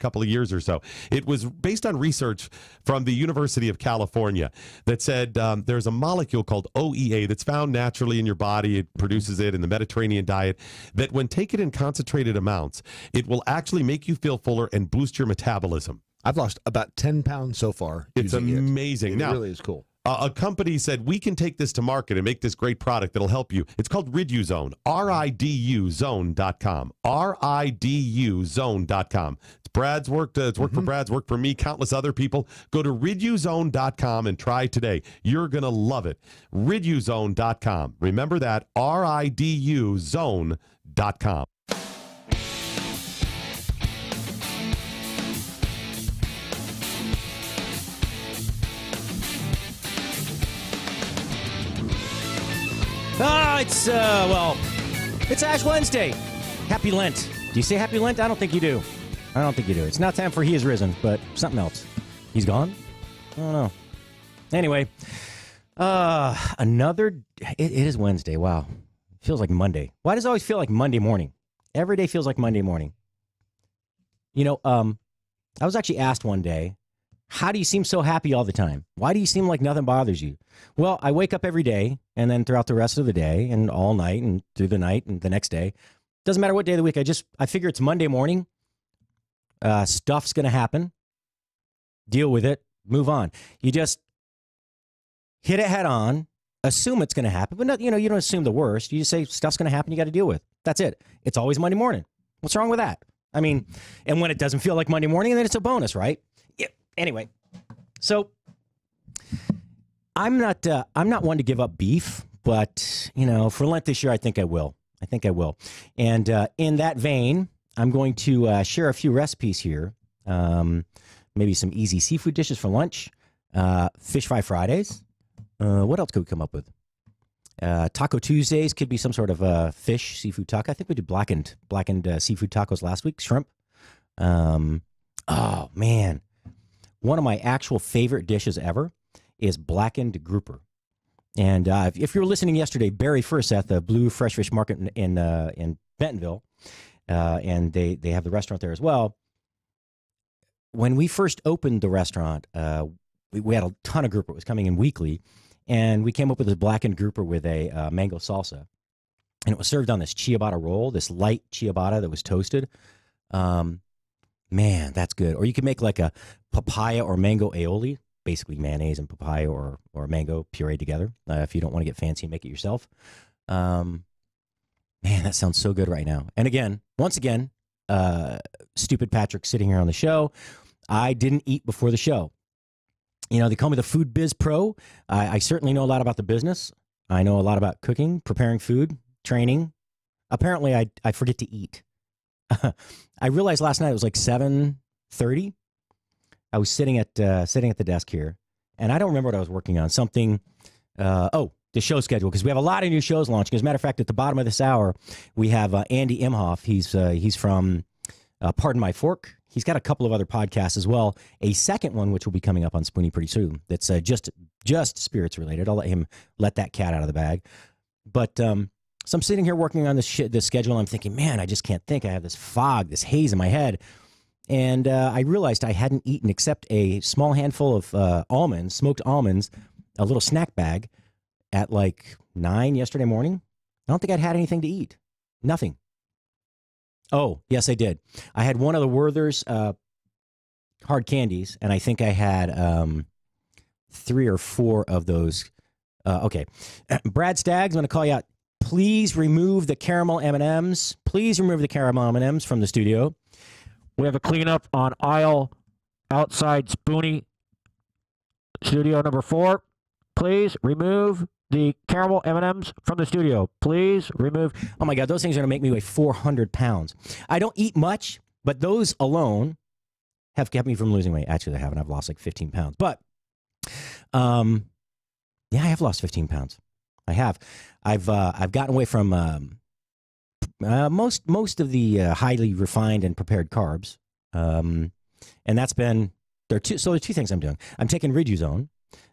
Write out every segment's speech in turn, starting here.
couple of years or so. It was based on research from the University of California that said there's a molecule called OEA that's found naturally in your body. It produces it in the Mediterranean diet, that when taken in concentrated amounts, it will actually make you feel fuller and boost your metabolism. I've lost about 10 pounds so far. It's amazing. It really is cool. A company said, we can take this to market and make this great product that'll help you. It's called Riduzone, RIDUZone.com, RIDUZone.com. It's Brad's work. It's worked for Brad's, worked for me, countless other people. Go to Riduzone.com and try today. You're going to love it. Riduzone.com. Remember that, RIDUZone.com. It's Ash Wednesday. Happy Lent. Do you say Happy Lent? I don't think you do. I don't think you do. It's not time for He Is Risen, but something else. He's gone? I don't know. Anyway, it is Wednesday. Wow. It feels like Monday. Why does it always feel like Monday morning? Every day feels like Monday morning. You know, I was actually asked one day, how do you seem so happy all the time? Why do you seem like nothing bothers you? Well, I wake up every day, and then throughout the rest of the day, and all night, and through the night, and the next day. Doesn't matter what day of the week. I figure it's Monday morning. Stuff's going to happen. Deal with it. Move on. You just hit it head on. Assume it's going to happen, but not, you don't assume the worst. You just say stuff's going to happen. You got to deal with. That's it. It's always Monday morning. What's wrong with that? I mean, and when it doesn't feel like Monday morning, then it's a bonus, right? Yeah. Anyway, so I'm not one to give up beef, but for Lent this year, I think I will. And in that vein, I'm going to share a few recipes here. Maybe some easy seafood dishes for lunch. Fish fry Fridays. What else could we come up with? Taco Tuesdays could be some sort of fish seafood taco. I think we did blackened seafood tacos last week. Shrimp. Oh man, one of my actual favorite dishes ever is blackened grouper. And if you were listening yesterday, Barry First at the Blue Fresh Fish Market in Bentonville, and they have the restaurant there as well. When we first opened the restaurant, we had a ton of grouper. It was coming in weekly, and we came up with this blackened grouper with a mango salsa, and it was served on this ciabatta roll, this light ciabatta that was toasted. Man, that's good. Or you could make like a papaya or mango aioli, basically mayonnaise and papaya or mango puree together. If you don't want to get fancy and make it yourself. Man, that sounds so good right now. And once again, stupid Patrick sitting here on the show. I didn't eat before the show. They call me the food biz pro. I certainly know a lot about the business. I know a lot about cooking, preparing food, training. Apparently, I forget to eat. I realized last night it was like 7:30. I was sitting at the desk here, and I don't remember what I was working on. Something. The show schedule, because we have a lot of new shows launching. As a matter of fact, at the bottom of this hour, we have Andy Imhoff. He's from Pardon My Fork. He's got a couple of other podcasts as well. A second one, which will be coming up on Spoony pretty soon, that's just spirits related. I'll let him let that cat out of the bag. But so I'm sitting here working on this schedule, and I'm thinking, man, I just can't think. I have this fog, this haze in my head. And I realized I hadn't eaten except a small handful of almonds, smoked almonds, a little snack bag at like 9 yesterday morning. I don't think I'd had anything to eat. Nothing. Oh, yes, I did. I had one of the Werther's hard candies, and I think I had 3 or 4 of those. Okay. Brad Staggs, I'm going to call you out. Please remove the caramel M&Ms. Please remove the caramel M&Ms from the studio. We have a cleanup on aisle outside Spoony studio number 4. Please remove the caramel M&Ms from the studio. Please remove. Oh my God, those things are going to make me weigh 400 pounds. I don't eat much, but those alone have kept me from losing weight. Actually, I haven't. I've lost like 15 pounds. But, yeah, I have lost 15 pounds. I have. I've gotten away from most of the highly refined and prepared carbs, and that's been there are two things I'm doing. I'm taking Riduzone.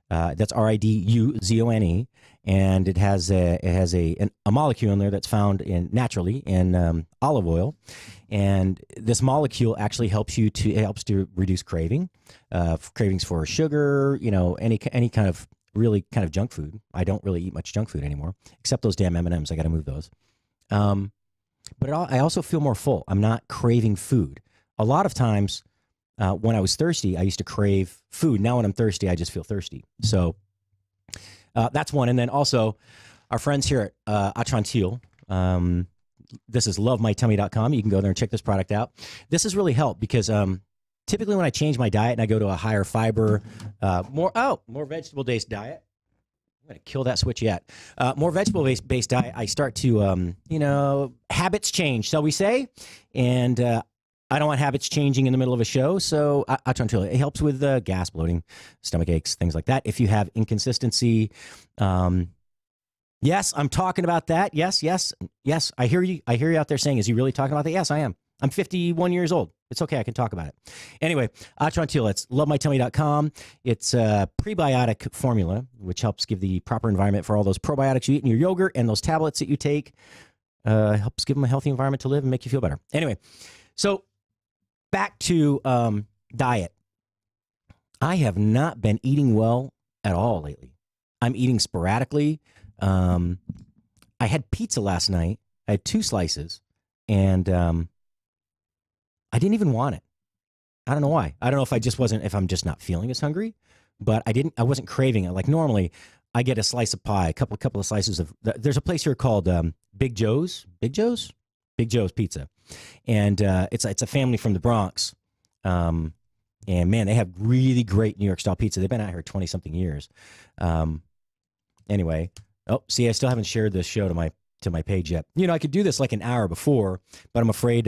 That's RIDUZONE, and it has a molecule in there that's found naturally in olive oil, and this molecule actually helps to reduce cravings for sugar, any kind of really kind of junk food. I don't really eat much junk food anymore, except those damn M&Ms. I got to move those. But I also feel more full. I'm not craving food. A lot of times when I was thirsty, I used to crave food. Now when I'm thirsty, I just feel thirsty. So that's one. And then also our friends here at Atrantil, this is lovemytummy.com. You can go there and check this product out. This has really helped because typically when I change my diet and I go to a higher fiber, more vegetable-based diet. I'm going to kill that switch yet. More vegetable-based diet, I start to, habits change, shall we say. And I don't want habits changing in the middle of a show, so Atrantil, it helps with gas, bloating, stomach aches, things like that. If you have inconsistency, yes, I'm talking about that. Yes. I hear you out there saying, is he really talking about that? Yes, I am. I'm 51 years old. It's okay. I can talk about it. Anyway, Atrantil, it's lovemytummy.com. It's a prebiotic formula, which helps give the proper environment for all those probiotics you eat in your yogurt and those tablets that you take. Helps give them a healthy environment to live and make you feel better. Anyway, so back to diet. I have not been eating well at all lately. I'm eating sporadically. I had pizza last night. I had 2 slices, and I didn't even want it. I don't know why. I don't know if I'm just not feeling as hungry, but I wasn't craving it. Like normally I get a slice of pie, a couple of slices of, there's a place here called Big Joe's Pizza. And it's a family from the Bronx. And man, they have really great New York style pizza. They've been out here 20 something years. Anyway, I still haven't shared this show to my page yet. I could do this like an hour before, but I'm afraid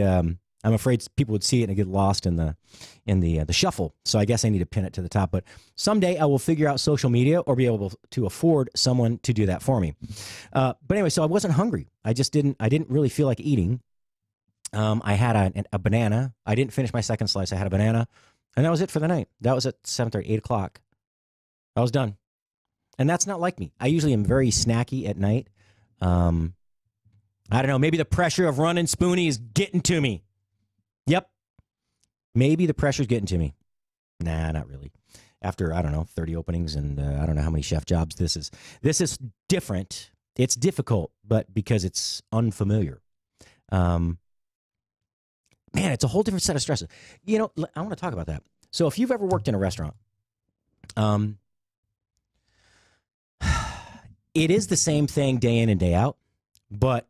people would see it and get lost in the shuffle. So I guess I need to pin it to the top. But someday I will figure out social media or be able to afford someone to do that for me. But anyway, so I wasn't hungry. I didn't really feel like eating. I had a banana. I didn't finish my second slice. I had a banana, and that was it for the night. That was at 7:30, 8 o'clock. I was done. And that's not like me. I usually am very snacky at night. I don't know. Maybe the pressure of running Spoony is getting to me. Yep. Maybe the pressure's getting to me. Nah, not really. After, 30 openings and I don't know how many chef jobs this is. This is different. It's difficult, but because it's unfamiliar. Man, it's a whole different set of stresses. I want to talk about that. So if you've ever worked in a restaurant, it is the same thing day in and day out, but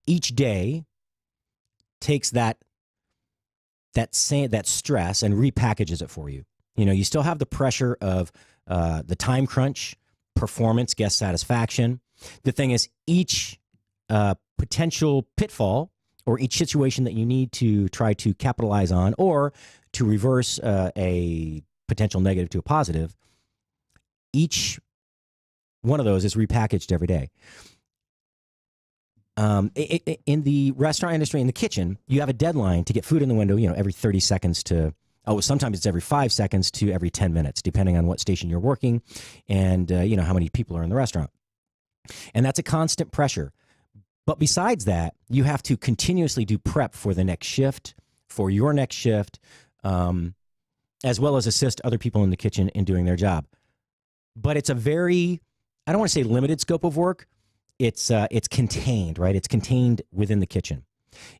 each day takes that stress and repackages it for you. You still have the pressure of the time crunch, performance, guest satisfaction. The thing is, each potential pitfall or each situation that you need to try to capitalize on or to reverse a potential negative to a positive, each one of those is repackaged every day. In the restaurant industry, in the kitchen, you have a deadline to get food in the window, every 30 seconds to, sometimes it's every 5 seconds to every 10 minutes, depending on what station you're working and, how many people are in the restaurant. And that's a constant pressure. But besides that, you have to continuously do prep for the next shift, for your next shift, as well as assist other people in the kitchen in doing their job. But it's a very, I don't want to say limited scope of work. It's contained, right? It's contained within the kitchen.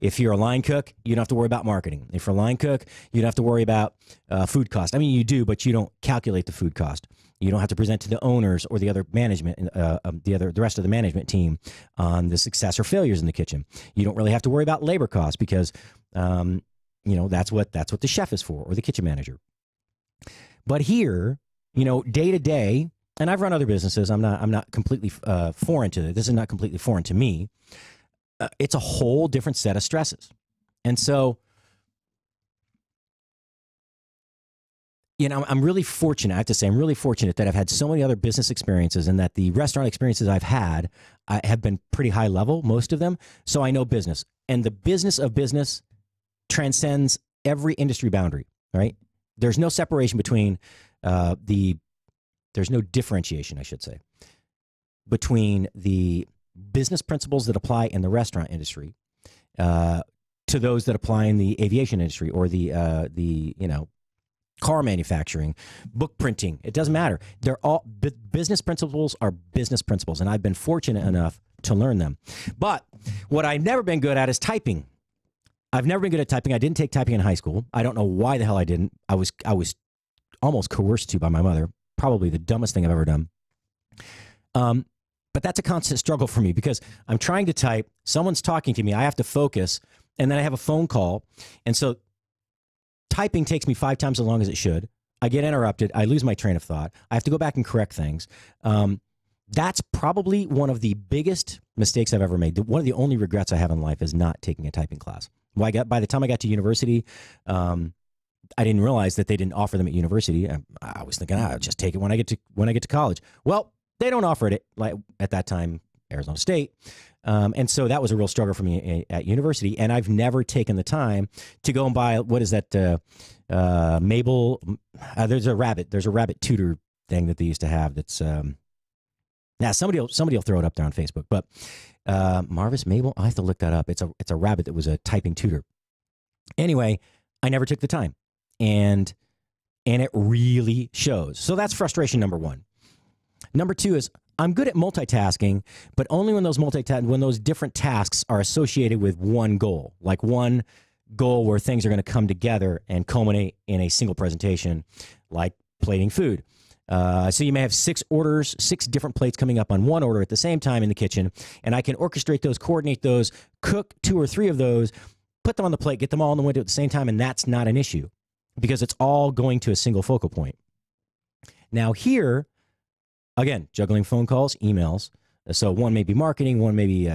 If you're a line cook, you don't have to worry about marketing. If you're a line cook, you don't have to worry about food cost. I mean, you do, but you don't calculate the food cost. You don't have to present to the owners or the other management, the rest of the management team on the success or failures in the kitchen. You don't really have to worry about labor costs because, that's what the chef is for or the kitchen manager. But here, day to day. And I've run other businesses. I'm not completely foreign to it. This is not completely foreign to me. It's a whole different set of stresses. And so, I'm really fortunate. I have to say, I'm really fortunate that I've had so many other business experiences and that the restaurant experiences I've had have been pretty high level, most of them. So I know business. And the business of business transcends every industry boundary, right? There's no separation between the there's no differentiation, I should say, between the business principles that apply in the restaurant industry to those that apply in the aviation industry or the car manufacturing, book printing. It doesn't matter. They're all business principles are business principles, and I've been fortunate enough to learn them. But what I've never been good at is typing. I've never been good at typing. I didn't take typing in high school. I don't know why the hell I didn't. I was almost coerced to by my mother. Probably the dumbest thing I've ever done. But that's a constant struggle for me because I'm trying to type. Someone's talking to me. I have to focus, and then I have a phone call, and so typing takes me 5 times as long as it should. I get interrupted. I lose my train of thought. I have to go back and correct things. That's probably one of the biggest mistakes I've ever made. One of the only regrets I have in life is not taking a typing class. By the time I got to university, I didn't realize that they didn't offer them at university. I was thinking, I'll just take it when I get to college. Well, they don't offer it like at that time, Arizona State. And so that was a real struggle for me at university. And I've never taken the time to go and buy, what is that? Mabel. There's a rabbit tutor thing that they used to have. That's, now somebody will throw it up there on Facebook, but, Marvis Mabel, I have to look that up. It's a rabbit that was a typing tutor. Anyway, I never took the time and it really shows. So that's frustration number 1. Number 2 is I'm good at multitasking, but only when those different tasks are associated with one goal, like one goal where things are going to come together and culminate in a single presentation, like plating food. So you may have 6 different plates coming up on one order at the same time in the kitchen, and I can orchestrate those, coordinate those, cook 2 or 3 of those, put them on the plate, get them all in the window at the same time, and that's not an issue because it's all going to a single focal point. Now here, again, juggling phone calls, emails. So one may be marketing, one may be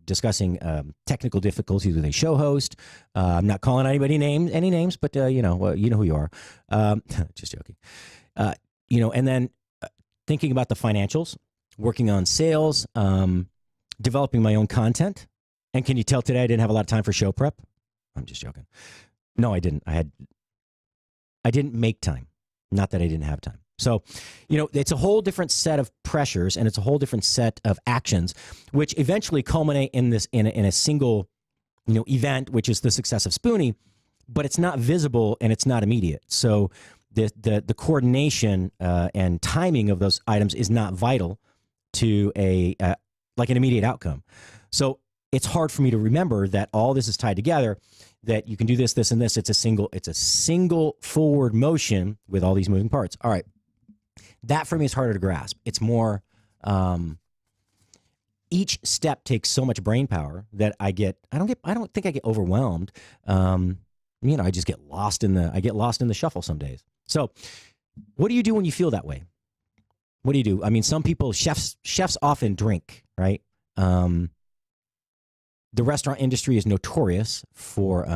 discussing technical difficulties with a show host. I'm not calling any names, but you know who you are. Just joking. And then thinking about the financials, working on sales, developing my own content. And can you tell today I didn't have a lot of time for show prep? I'm just joking. No, I didn't. I didn't make time. Not that I didn't have time. So, it's a whole different set of pressures and it's a whole different set of actions, which eventually culminate in a single, event, which is the success of Spoony, but it's not visible and it's not immediate. So the coordination and timing of those items is not vital to like an immediate outcome. So it's hard for me to remember that all this is tied together, that you can do this, this, and this. It's a single forward motion with all these moving parts. All right. That for me is harder to grasp. It's more, each step takes so much brain power that I don't think I get overwhelmed. I just get lost in the shuffle some days. So what do you do when you feel that way? What do you do? I mean, some people, chefs often drink, right? The restaurant industry is notorious for,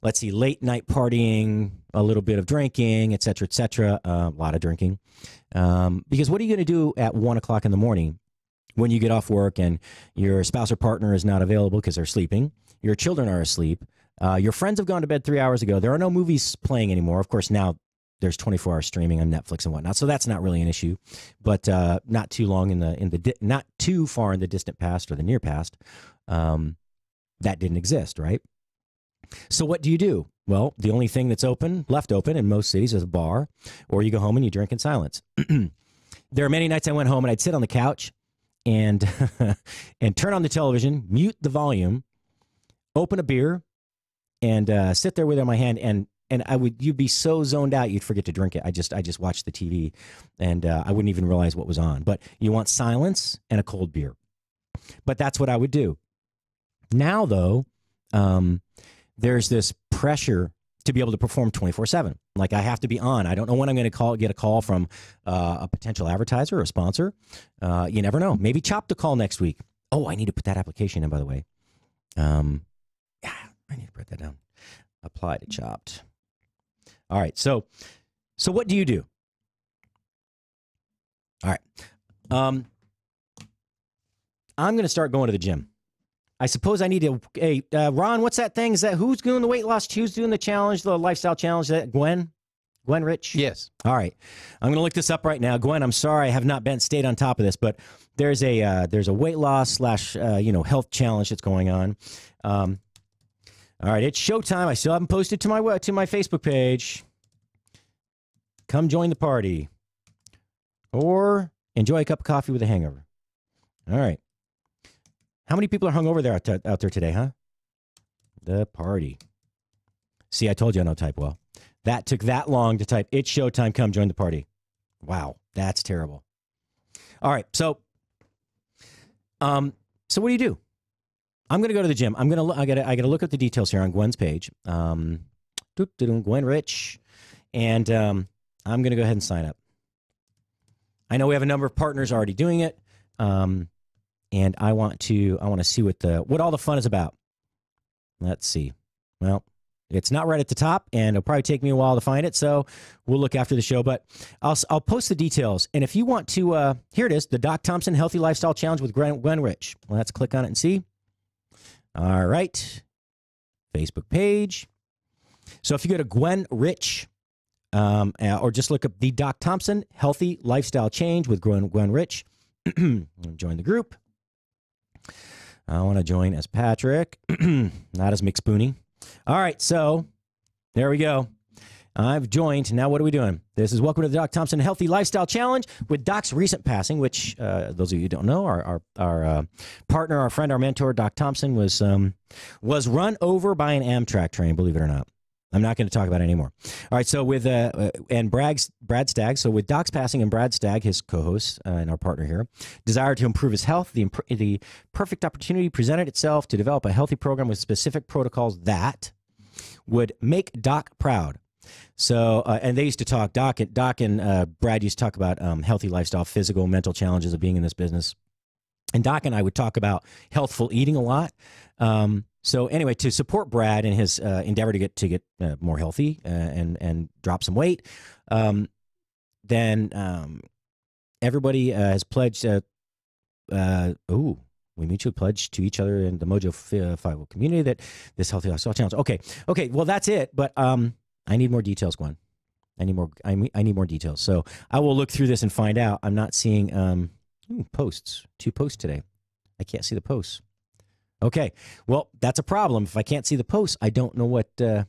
late night partying, a little bit of drinking, et cetera, a lot of drinking. Because what are you going to do at 1 o'clock in the morning when you get off work and your spouse or partner is not available because they're sleeping, your children are asleep, your friends have gone to bed 3 hours ago, there are no movies playing anymore. Of course, now there's 24-hour streaming on Netflix and whatnot, so that's not really an issue. But not too far in the distant past or the near past, that didn't exist, right? So what do you do? Well, the only thing that's left open in most cities is a bar, or you go home and you drink in silence. There are many nights I went home and I'd sit on the couch and and turn on the television, mute the volume, open a beer, and sit there with it in my hand, and you'd be so zoned out you'd forget to drink it. I just watched the TV, and I wouldn't even realize what was on. But you want silence and a cold beer. But that's what I would do. Now, though, there's this pressure to be able to perform 24/7. Like I have to be on. I don't know when I'm going to get a call from a potential advertiser or a sponsor. You never know. Maybe Chop the call next week. Oh, I need to put that application in, by the way. Yeah, I need to put that down. Apply to Chopped. All right. So what do you do? All right. I'm going to start going to the gym. I suppose I need to. Hey, Ron, what's that thing? Is that who's doing the weight loss? Who's doing the challenge, the lifestyle challenge? Is that Gwen Gwen Rich? Yes. All right. I'm going to look this up right now. Gwen, I'm sorry I have not stayed on top of this, but there's a weight loss / health challenge that's going on. All right, it's showtime. I still haven't posted to my Facebook page. Come join the party. Or enjoy a cup of coffee with a hangover. All right. How many people are hungover there out there today, huh? The party. See, I told you I don't type well. That took that long to type. It's showtime. Come join the party. Wow, that's terrible. All right, so what do you do? I'm gonna go to the gym. I gotta look at the details here on Gwen's page. Gwen Rich, and I'm gonna go ahead and sign up. I know we have a number of partners already doing it, and I want to see what all the fun is about. Let's see. Well, it's not right at the top, and it'll probably take me a while to find it, so we'll look after the show. But I'll post the details, and if you want to, here it is, the Doc Thompson Healthy Lifestyle Challenge with Gwen Rich. Well, let's click on it and see. All right, Facebook page. So if you go to Gwen Rich, or just look up the Doc Thompson Healthy Lifestyle Change with Gwen Rich, join the group. I want to join as Patrick, not as Mick Spoony. All right, so there we go. I've joined. Now what are we doing? This is welcome to the Doc Thompson Healthy Lifestyle Challenge with Doc's recent passing, which those of you who don't know, our partner, our friend, our mentor, Doc Thompson, was run over by an Amtrak train, believe it or not. I'm not going to talk about it anymore. All right, so with and Brad Stagg, so with Doc's passing and Brad Stagg, his co-host and our partner here, desire to improve his health, the perfect opportunity presented itself to develop a healthy program with specific protocols that would make Doc proud. So, and they used to talk, Doc and Brad used to talk about healthy lifestyle, physical, mental challenges of being in this business. And Doc and I would talk about healthful eating a lot. So anyway, to support Brad in his endeavor to get more healthy and drop some weight, then everybody has pledged. We mutually pledged to each other in the Mojo 5 community that this healthy lifestyle challenge. Okay. Well, that's it. But I need more details, Gwen. I need more details. So I will look through this and find out. I'm not seeing posts. 2 posts today. I can't see the posts. Okay, well, that's a problem. If I can't see the posts, I don't know what to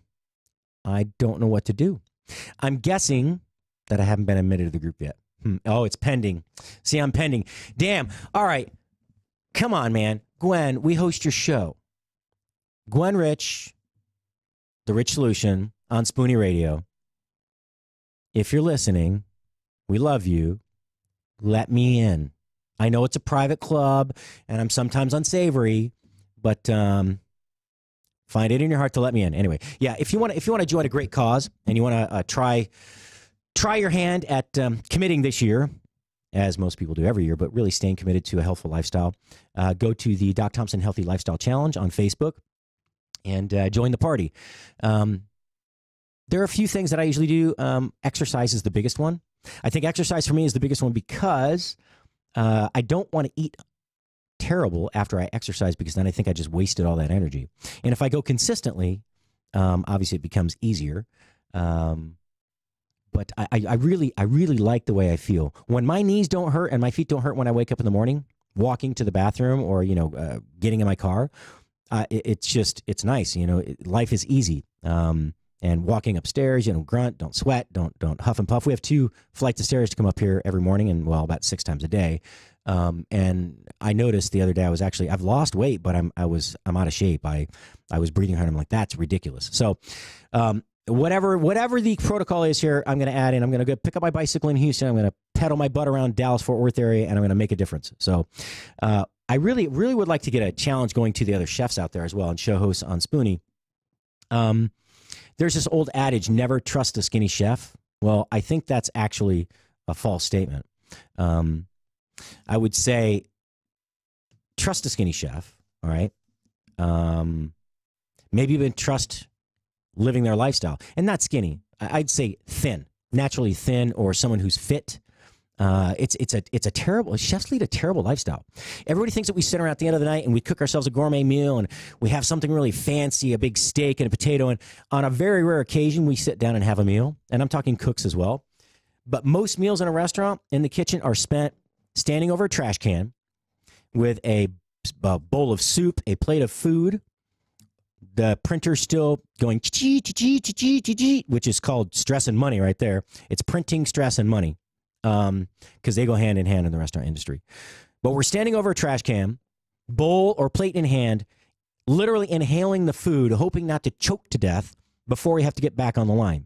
do. I'm guessing that I haven't been admitted to the group yet. Oh, it's pending. See, I'm pending. Damn. All right. Come on, man. Gwen, we host your show. Gwen Rich, The Rich Solution on Spoony Radio. If you're listening, we love you. Let me in. I know it's a private club, and I'm sometimes unsavory. But find it in your heart to let me in. Anyway, yeah. If you want to join a great cause and you want to try your hand at committing this year, as most people do every year, but really staying committed to a healthful lifestyle, go to the Doc Thompson Healthy Lifestyle Challenge on Facebook and join the party. There are a few things that I usually do. Exercise is the biggest one. I think exercise for me is the biggest one because I don't want to eat terrible after I exercise because then I think I just wasted all that energy. And if I go consistently, obviously it becomes easier. But I really like the way I feel. When my knees don't hurt and my feet don't hurt when I wake up in the morning, walking to the bathroom or, getting in my car, it's nice. Life is easy. And walking upstairs, grunt, don't sweat, don't huff and puff. We have 2 flights of stairs to come up here every morning and, about 6 times a day. And I noticed the other day I've lost weight, but I'm out of shape. I was breathing hard. I'm like, that's ridiculous. So, whatever the protocol is here, I'm going to add in. I'm going to go pick up my bicycle in Houston. I'm going to pedal my butt around Dallas-Fort Worth area, and I'm going to make a difference. So, I really would like to get a challenge going to the other chefs out there as well and show hosts on Spoony. There's this old adage, never trust a skinny chef. Well, I think that's actually a false statement. I would say trust a skinny chef, all right? Maybe even trust living their lifestyle. And not skinny. I'd say thin, naturally thin, or someone who's fit. It's a terrible, chefs lead a terrible lifestyle. Everybody thinks that we sit around at the end of the night and we cook ourselves a gourmet meal and we have something really fancy, a big steak and a potato. And on a very rare occasion, we sit down and have a meal. And I'm talking cooks as well. But most meals in a restaurant in the kitchen are spent standing over a trash can with a bowl of soup, a plate of food, the printer still going, which is called stress and money right there. It's printing, stress, and money. Because they go hand in hand in the restaurant industry. But we're standing over a trash can, bowl or plate in hand, literally inhaling the food, hoping not to choke to death before we have to get back on the line.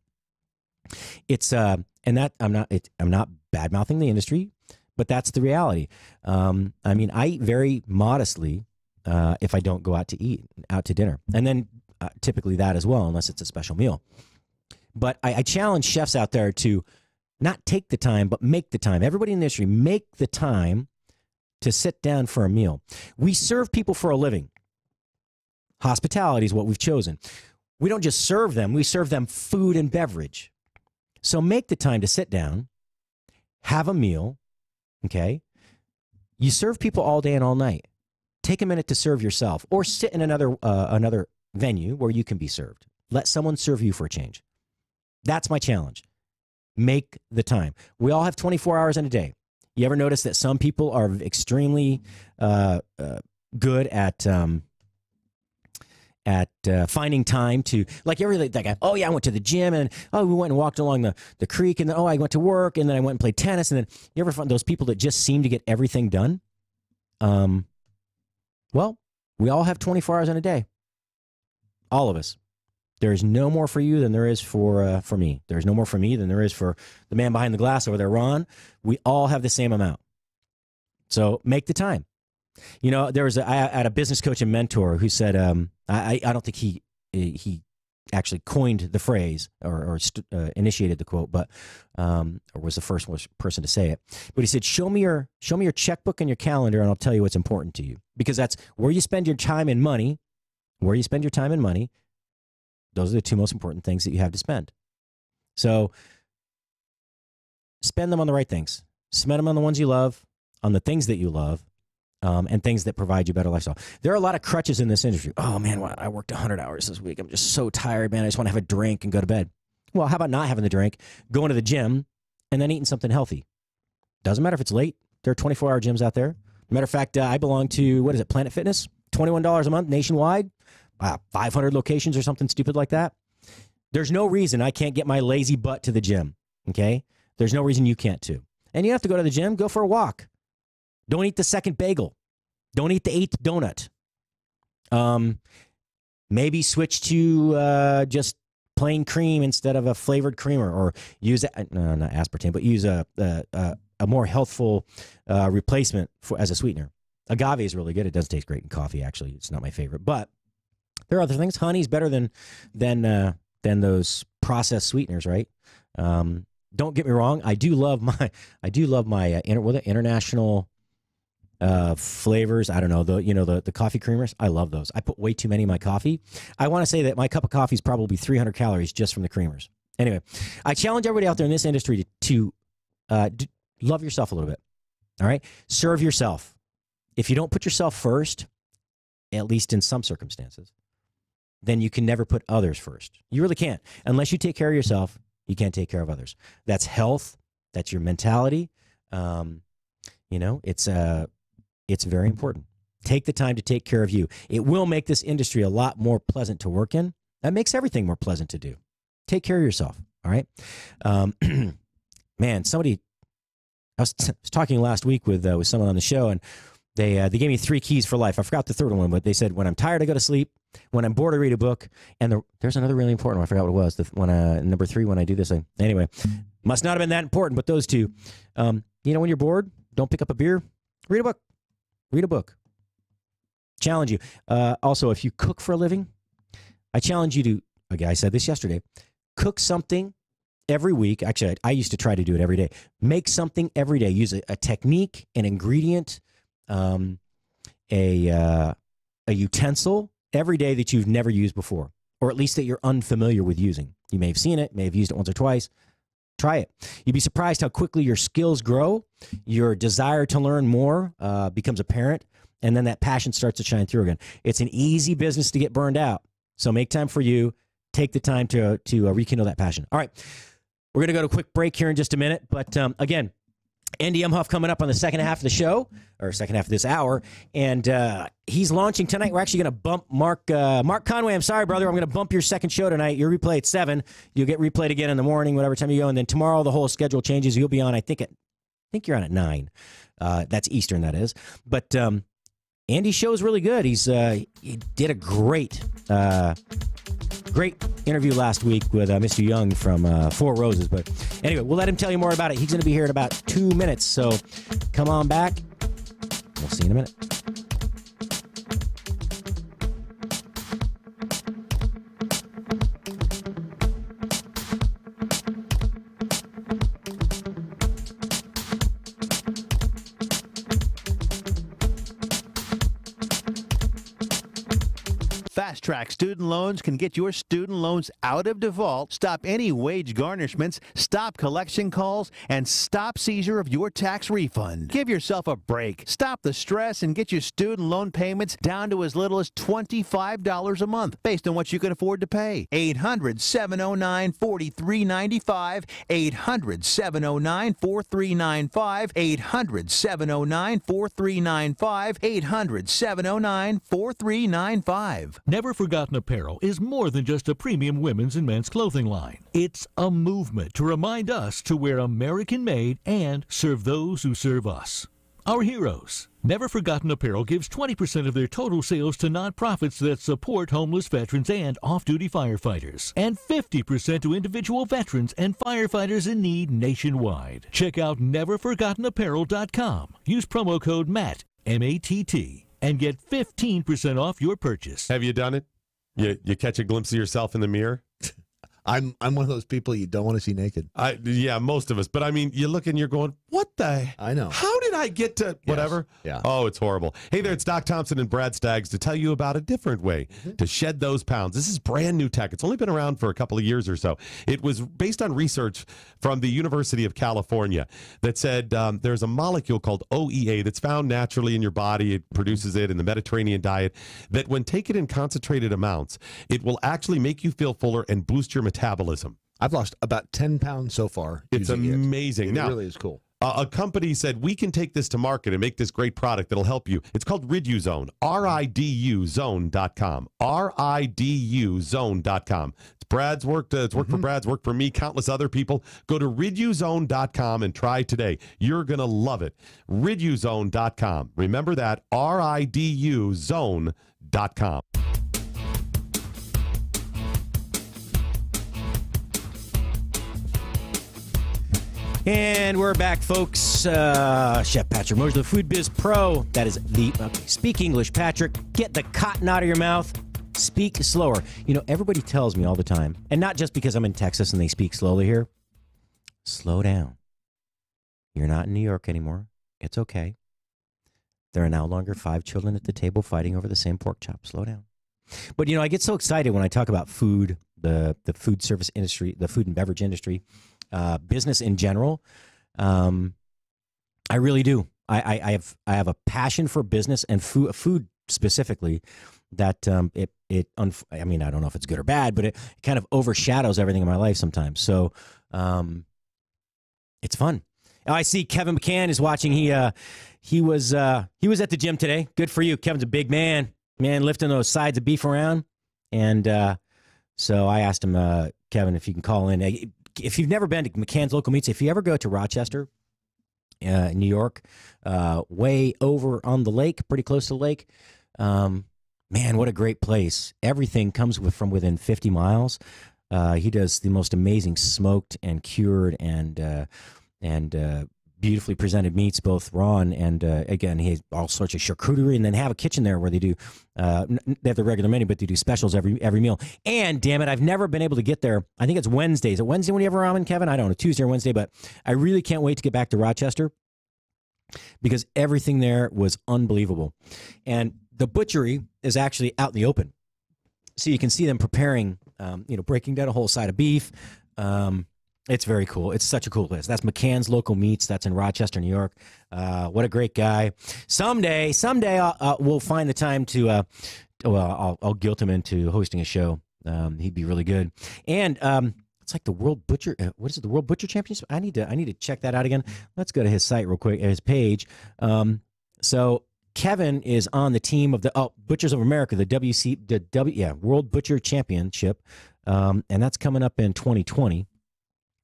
It's and that I'm not bad mouthing the industry, but that's the reality. I mean, I eat very modestly if I don't go out to dinner, and then typically that as well, unless it's a special meal. But I challenge chefs out there to not take the time, but make the time. Everybody in the industry, make the time to sit down for a meal. We serve people for a living. Hospitality is what we've chosen. We don't just serve them, we serve them food and beverage. So make the time to sit down, have a meal, okay? You serve people all day and all night. Take a minute to serve yourself, or sit in another venue where you can be served. Let someone serve you for a change. That's my challenge. Make the time. We all have 24 hours in a day. You ever notice that some people are extremely good at finding time to, like oh yeah, I went to the gym, and oh, we went and walked along the creek, and then oh, I went to work, and then I went and played tennis, and then you ever find those people that just seem to get everything done? Well, we all have 24 hours in a day. All of us. There's no more for you than there is for me. There's no more for me than there is for the man behind the glass over there, Ron. We all have the same amount. So make the time. You know, I had a business coach and mentor who said, I don't think he actually coined the phrase or initiated the quote, but or was the first person to say it. But he said, show me your checkbook and your calendar, and I'll tell you what's important to you, because that's where you spend your time and money. Where you spend your time and money. Those are the two most important things that you have to spend. So spend them on the right things. Spend them on the ones you love, on the things that you love, and things that provide you better lifestyle. There are a lot of crutches in this industry. Oh, man, I worked 100 hours this week. I'm just so tired, man. I just want to have a drink and go to bed. Well, how about not having the drink, going to the gym, and then eating something healthy? Doesn't matter if it's late. There are 24-hour gyms out there. Matter of fact, I belong to, Planet Fitness? $21 a month nationwide. 500 locations or something stupid like that. There's no reason I can't get my lazy butt to the gym, okay? There's no reason you can't too. And you have to go to the gym, go for a walk. Don't eat the second bagel. Don't eat the 8th donut. Maybe switch to just plain cream instead of a flavored creamer, or use, not aspartame, but use a more healthful replacement as a sweetener. Agave is really good. It does taste great in coffee, actually. It's not my favorite, but there are other things. Honey's better than those processed sweeteners, right? Don't get me wrong. I do love my international flavors. I don't know, the coffee creamers. I love those. I put way too many in my coffee. I want to say that my cup of coffee is probably 300 calories just from the creamers. Anyway, I challenge everybody out there in this industry to love yourself a little bit. All right, serve yourself. If you don't put yourself first, at least in some circumstances, then you can never put others first. You really can't. Unless you take care of yourself, you can't take care of others. That's health. That's your mentality. It's very important. Take the time to take care of you. It will make this industry a lot more pleasant to work in. That makes everything more pleasant to do. Take care of yourself. All right. Man, I was talking last week with someone on the show, and they gave me 3 keys for life. I forgot the third one, but they said, when I'm tired, I go to sleep. When I'm bored, I read a book. And there's another really important one. I forgot what it was. Number 3, when I do this thing. Anyway, must not have been that important, but those two. When you're bored, don't pick up a beer. Read a book. Read a book. Challenge you. Also, if you cook for a living, I challenge you to, I said this yesterday, cook something every week. Actually, I used to try to do it every day. Make something every day. Use a technique, an ingredient, a utensil every day that you've never used before, or at least that you're unfamiliar with using. You may have seen it, may have used it once or twice. Try it. You'd be surprised how quickly your skills grow, your desire to learn more becomes apparent, and then that passion starts to shine through again. It's an easy business to get burned out, so make time for you. Take the time to rekindle that passion. All right, we're going to go to a quick break here in just a minute, but again, Andy Umhoff coming up on the second half of the show, or second half of this hour, and he's launching tonight. We're actually going to bump Mark Conway. I'm sorry, brother. I'm going to bump your second show tonight. You'll replay at 7. You'll get replayed again in the morning, whatever time you go, and then tomorrow the whole schedule changes. You'll be on, I think you're on at 9. That's Eastern, that is. But Andy's show is really good. He did a great interview last week with Mr. Young from Four Roses. But anyway, we'll let him tell you more about it. He's going to be here in about 2 minutes. So come on back. We'll see you in a minute. Fast Track Student Loans can get your student loans out of default, stop any wage garnishments, stop collection calls, and stop seizure of your tax refund. Give yourself a break. Stop the stress and get your student loan payments down to as little as $25 a month based on what you can afford to pay. 800-709-4395. 800-709-4395. 800-709-4395. 800-709-4395. Never Forgotten Apparel is more than just a premium women's and men's clothing line. It's a movement to remind us to wear American-made and serve those who serve us. Our heroes. Never Forgotten Apparel gives 20% of their total sales to nonprofits that support homeless veterans and off-duty firefighters, and 50% to individual veterans and firefighters in need nationwide. Check out neverforgottenapparel.com. Use promo code MATT, M-A-T-T. and get 15% off your purchase. Have you done it? You catch a glimpse of yourself in the mirror? I'm one of those people you don't want to see naked. Yeah, most of us. But I mean, you look and you're going, what the? I know. How did I get to whatever? Yes. Yeah. Oh, it's horrible. Hey there, it's Doc Thompson and Brad Staggs to tell you about a different way to shed those pounds. This is brand new tech. It's only been around for a couple of years or so. It was based on research from the University of California that said there's a molecule called OEA that's found naturally in your body. It produces it in the Mediterranean diet, that when taken in concentrated amounts, it will actually make you feel fuller and boost your metabolism. I've lost about 10 pounds so far. It's amazing. It now, really is cool. A company said, we can take this to market and make this great product that'll help you. It's called Riduzone, RIDUZone.com, RIDUZone.com. It's Brad's worked. It's worked for Brad's, worked for me, countless other people. Go to Riduzone.com and try today. You're going to love it. Riduzone.com. Remember that, RIDUZone.com. And we're back, folks. Chef Patrick Mosher, the Food Biz Pro. That is the Speak English, Patrick. Get the cotton out of your mouth. Speak slower. You know, everybody tells me all the time, and not just because I'm in Texas and they speak slowly here. Slow down. You're not in New York anymore. It's okay. There are no longer 5 children at the table fighting over the same pork chop. Slow down. But, you know, I get so excited when I talk about food, the food service industry, the food and beverage industry, business in general. I really do. I have a passion for business and food specifically that I mean, I don't know if it's good or bad, but it kind of overshadows everything in my life sometimes. So it's fun. I see Kevin McCann is watching. He was at the gym today. Good for you. Kevin's a big man, lifting those sides of beef around. And so I asked him, Kevin, if you can call in. If you've never been to McCann's Local Meats, if you ever go to Rochester, New York, way over on the lake, pretty close to the lake, man, what a great place. Everything comes from within 50 miles. He does the most amazing smoked and cured and beautifully presented meats, both raw and again, he has all sorts of charcuterie, and then have a kitchen there where they do they have the regular menu, but they do specials every meal. And damn it, I've never been able to get there. I think it's Wednesdays. Is it Wednesday when you have ramen, Kevin? I don't know, Tuesday or Wednesday, but I really can't wait to get back to Rochester because everything there was unbelievable. And the butchery is actually out in the open, so you can see them preparing, breaking down a whole side of beef. It's very cool. It's such a cool place. That's McCann's Local Meats. That's in Rochester, New York. What a great guy. Someday, we'll find the time to. I'll guilt him into hosting a show. He'd be really good. And it's like the World Butcher. What is it? The World Butcher Championship. I need to check that out again. Let's go to his site real quick. His page. So Kevin is on the team of the Butchers of America, the World Butcher Championship, and that's coming up in 2020.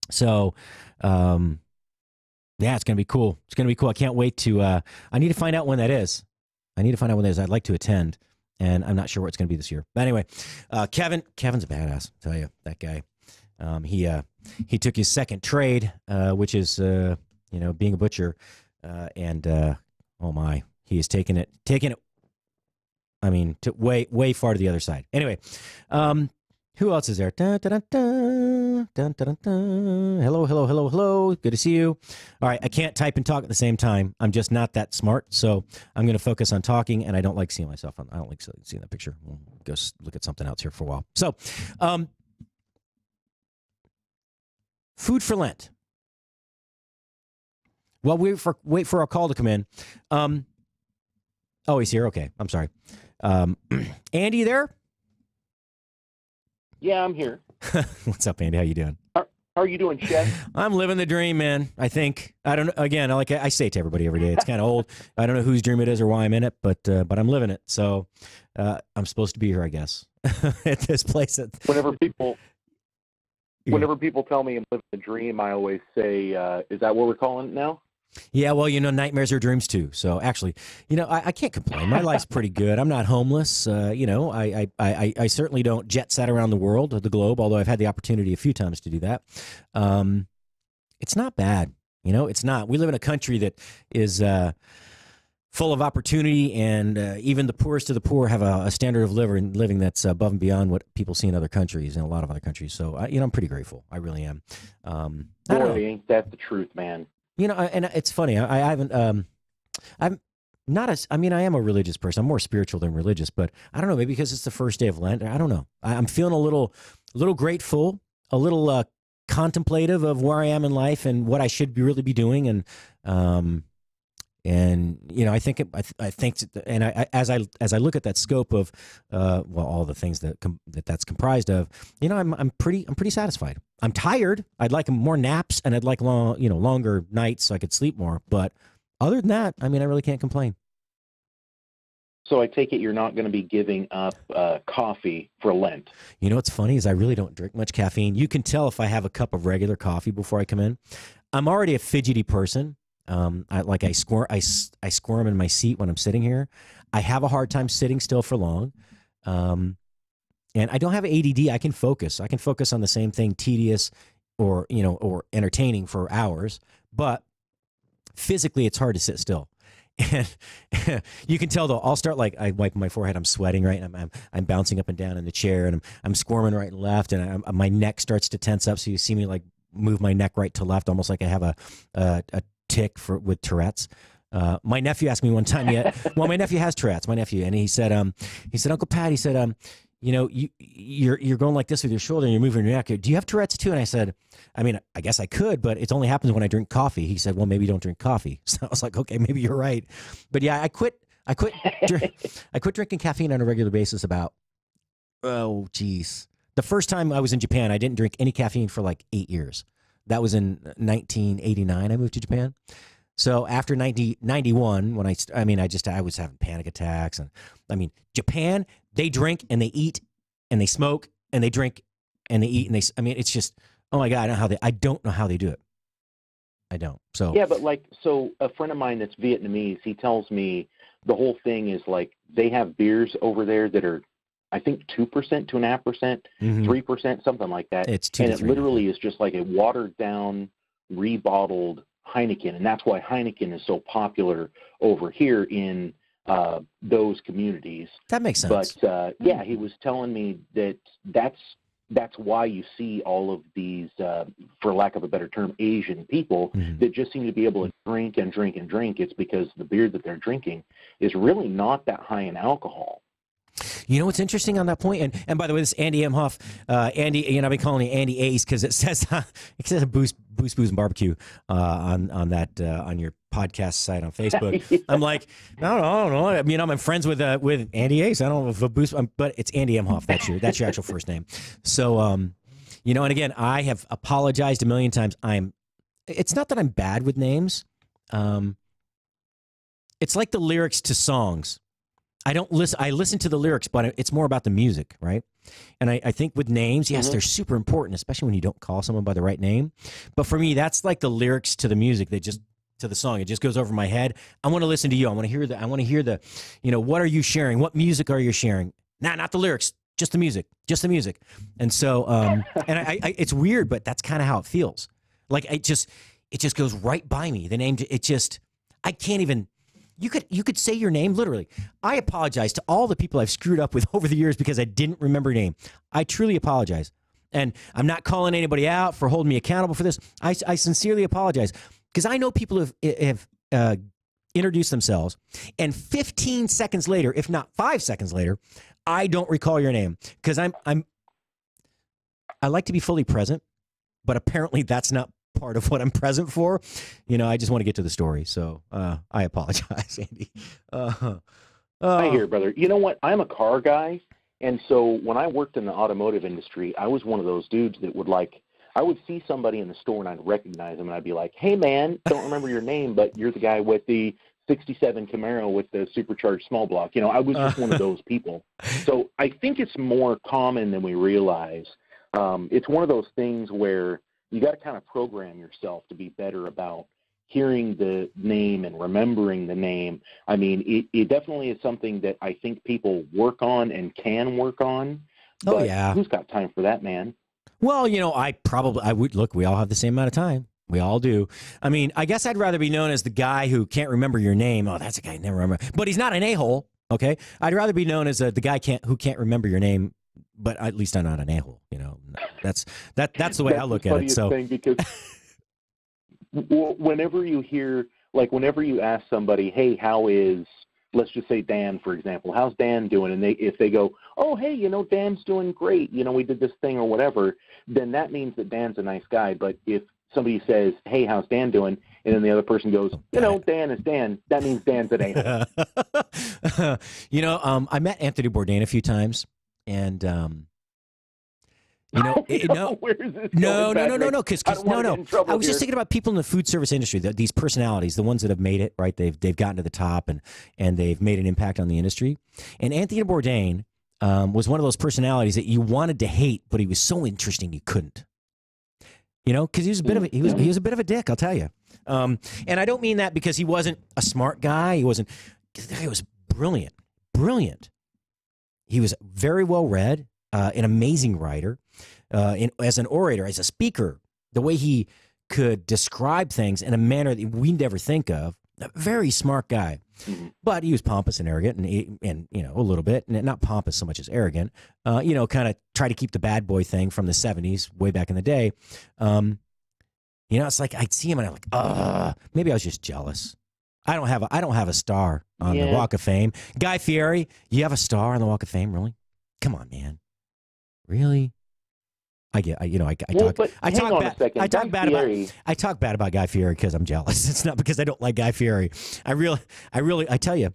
So, yeah, it's going to be cool. It's going to be cool. I can't wait to, I need to find out when that is. I'd like to attend, and I'm not sure what it's going to be this year. But anyway, Kevin's a badass, I'll tell you, that guy. He took his second trade, which is, being a butcher, and oh my, he is taking it, I mean, to way far to the other side. Anyway, who else is there? Dun, dun, dun, dun, dun, dun, dun. Hello. Good to see you. All right, I can't type and talk at the same time. I'm just not that smart, so I'm going to focus on talking, and I don't like seeing myself. I don't like seeing that picture. We'll go look at something else here for a while. So, food for Lent. Well, wait for our call to come in. Oh, he's here. Okay, I'm sorry. Andy, you there? Yeah, I'm here. What's up, Andy? How you doing? How are you doing, Chef? I'm living the dream, man. I think. I don't know. Again, like I say to everybody every day, it's kind of old. I don't know whose dream it is or why I'm in it, but I'm living it. So I'm supposed to be here, I guess, at this place. Whenever people tell me I'm living the dream, I always say, "Is that what we're calling it now?" Yeah, well, nightmares are dreams too. So actually, I can't complain. My life's pretty good. I'm not homeless. I certainly don't jet set around the world, the globe, although I've had the opportunity a few times to do that. It's not bad. It's not. We live in a country that is full of opportunity, and even the poorest of the poor have a standard of living that's above and beyond what people see in other countries, in a lot of other countries. So, I'm pretty grateful. I really am. Boy, ain't that the truth, man. And it's funny. I'm not I am a religious person. I'm more spiritual than religious, but I don't know, maybe because it's the first day of Lent. I don't know. I'm feeling a little grateful, a little contemplative of where I am in life and what I should really be doing. And I think as I look at that scope of all the things that's comprised of, I'm pretty satisfied. I'm tired. I'd like more naps, and I'd like longer nights so I could sleep more. But other than that, I really can't complain. So I take it you're not going to be giving up coffee for Lent. What's funny is I really don't drink much caffeine. You can tell if I have a cup of regular coffee before I come in. I'm already a fidgety person. I squirm in my seat when I'm sitting here. I have a hard time sitting still for long. And I don't have ADD. I can focus. I can focus on the same thing, tedious or entertaining for hours. But physically, it's hard to sit still. And you can tell, though, I'll start I wipe my forehead. I'm sweating, right? And I'm bouncing up and down in the chair, and I'm squirming right and left. And my neck starts to tense up. So you see me move my neck right to left, almost like I have a tick with Tourette's. My nephew asked me one time, my nephew has Tourette's, and he said, Uncle Pat, he said, you're going like this with your shoulder and you're moving your neck. Do you have Tourette's too? And I said, I guess I could, but it only happens when I drink coffee. He said, well, maybe don't drink coffee. So I was like, okay, maybe you're right. But yeah, I quit drinking caffeine on a regular basis about, the first time I was in Japan, I didn't drink any caffeine for 8 years. That was in 1989. I moved to Japan. So after 91, when I was having panic attacks, and Japan, they drink and they eat and they smoke and they drink and they eat and it's just, oh my God, I don't know how they do it. I don't. So yeah, but so a friend of mine that's Vietnamese, he tells me the whole thing is they have beers over there that are, I think 2%, 2.5%, 3%, something like that. It's 2 and to 3. It literally is just like a watered down, rebottled Heineken, and that's why Heineken is so popular over here in those communities. That makes sense. But yeah, he was telling me that's why you see all of these, for lack of a better term, Asian people that just seem to be able to drink and drink and drink. It's because the beer that they're drinking is really not that high in alcohol. You know what's interesting on that point? And by the way, this Andy M. Huff, Andy, I've been calling you Andy Ace because it says Booze and Barbecue on your podcast site on Facebook. Yeah. I'm like, I don't know. I mean, I'm friends with Andy Ace. I don't know if a Booze, but it's Andy M. Huff. That's your actual first name. So, and again, I have apologized a million times. It's not that I'm bad with names. It's like the lyrics to songs. I listen to the lyrics, but it's more about the music, right? And I think with names, yes, they're super important, especially when you don't call someone by the right name. But for me, that's like the lyrics to the music. To the song. It just goes over my head. I want to listen to you. I want to hear the, what are you sharing? What music are you sharing? Nah, not the lyrics, just the music, And so, and it's weird, but that's kind of how it feels. Like it just goes right by me. The name, I can't even. You could say your name literally. I apologize to all the people I've screwed up with over the years because I didn't remember your name. I truly apologize, and I'm not calling anybody out for holding me accountable for this. I sincerely apologize because I know people have introduced themselves, and 15 seconds later, if not 5 seconds later, I don't recall your name because I like to be fully present, but apparently that's not part of what I'm present for. I just want to get to the story. So I apologize, Andy. I hear, brother. You know what? I'm a car guy. And so when I worked in the automotive industry, I was one of those dudes that I would see somebody in the store and I'd recognize them and I'd be like, hey man, don't remember your name, but you're the guy with the 67 Camaro with the supercharged small block. I was just one of those people. So I think it's more common than we realize. It's one of those things where you got to kind of program yourself to be better about hearing the name and remembering the name. I mean, it definitely is something that I think people work on and can work on. But oh, yeah. Who's got time for that, man? Well, I would look, we all have the same amount of time. We all do. I mean, I guess I'd rather be known as the guy who can't remember your name. Oh, that's a guy I never remember. But he's not an a-hole, okay? I'd rather be known as the guy who can't remember your name, but at least I'm not an a-hole. That's the way I look at it. So, thing because whenever you ask somebody, hey, how is, let's just say Dan, for example, how's Dan doing? And if they go, oh, hey, Dan's doing great. We did this thing or whatever, then that means that Dan's a nice guy. But if somebody says, hey, how's Dan doing? And then the other person goes, Dan is Dan. That means Dan's an a-hole. I met Anthony Bourdain a few times. And, where is this no. Because I was just thinking about people in the food service industry, these personalities, the ones that have made it, right? They've gotten to the top and they've made an impact on the industry. And Anthony Bourdain was one of those personalities that you wanted to hate, but he was so interesting you couldn't. Because he was a bit of he was a bit of a dick, I'll tell you. And I don't mean that because he wasn't a smart guy. He wasn't. He was brilliant. He was very well read, an amazing writer, as an orator, as a speaker. The way he could describe things in a manner that we never think of. A very smart guy, but he was pompous and arrogant, and a little bit, and not pompous so much as arrogant. Kind of try to keep the bad boy thing from the '70s, way back in the day. It's like I'd see him and I'm like, maybe I was just jealous. I don't have a star on the Walk of Fame. Guy Fieri, you have a star on the Walk of Fame, really? Come on, man, really? I talk bad about Guy Fieri because I'm jealous. It's not because I don't like Guy Fieri. I tell you,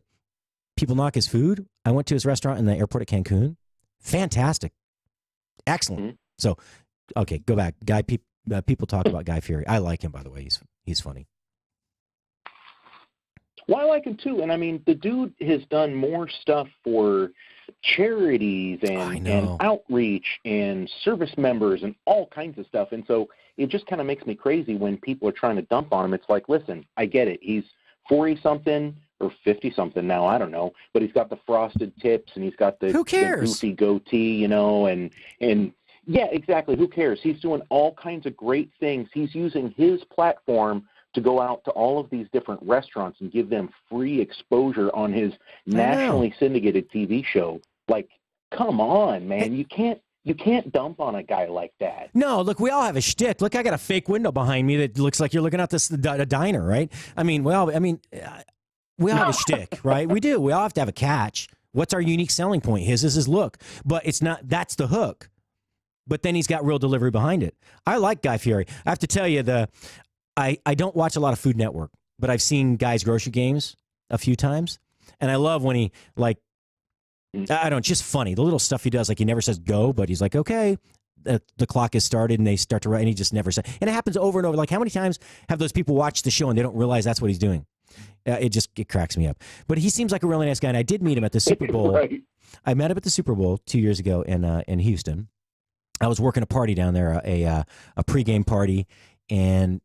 people knock his food. I went to his restaurant in the airport at Cancun. Fantastic. Excellent. Mm-hmm. So, okay, go back. People talk about Guy Fieri. I like him, by the way. He's funny. Well, I like him too. And I mean, the dude has done more stuff for charities and outreach and service members and all kinds of stuff. And so it just kind of makes me crazy when people are trying to dump on him. It's like, listen, I get it. He's 40-something or 50-something now. I don't know. But he's got the frosted tips and he's got the goofy goatee, and yeah, exactly. Who cares? He's doing all kinds of great things. He's using his platform to go out to all of these different restaurants and give them free exposure on his nationally syndicated TV show. Like, come on, man. You can't dump on a guy like that. No, look, we all have a shtick. Look, I got a fake window behind me that looks like you're looking at a diner, right? We all have a shtick, right? We do. We all have to have a catch. What's our unique selling point? His is his look, but it's not. That's the hook. But then he's got real delivery behind it. I like Guy Fieri. I have to tell you, I don't watch a lot of Food Network, but I've seen Guy's grocery games a few times, and I love when he, like, I don't, just funny. The little stuff he does, like he never says go, but he's like, okay, the clock has started, and they start to write, and he just never says. And it happens over and over. Like, how many times have those people watched the show and they don't realize that's what he's doing? It cracks me up. But he seems like a really nice guy, and I did meet him at the Super Bowl. Right. I met him at the Super Bowl 2 years ago in Houston. I was working a party down there, a pregame party, and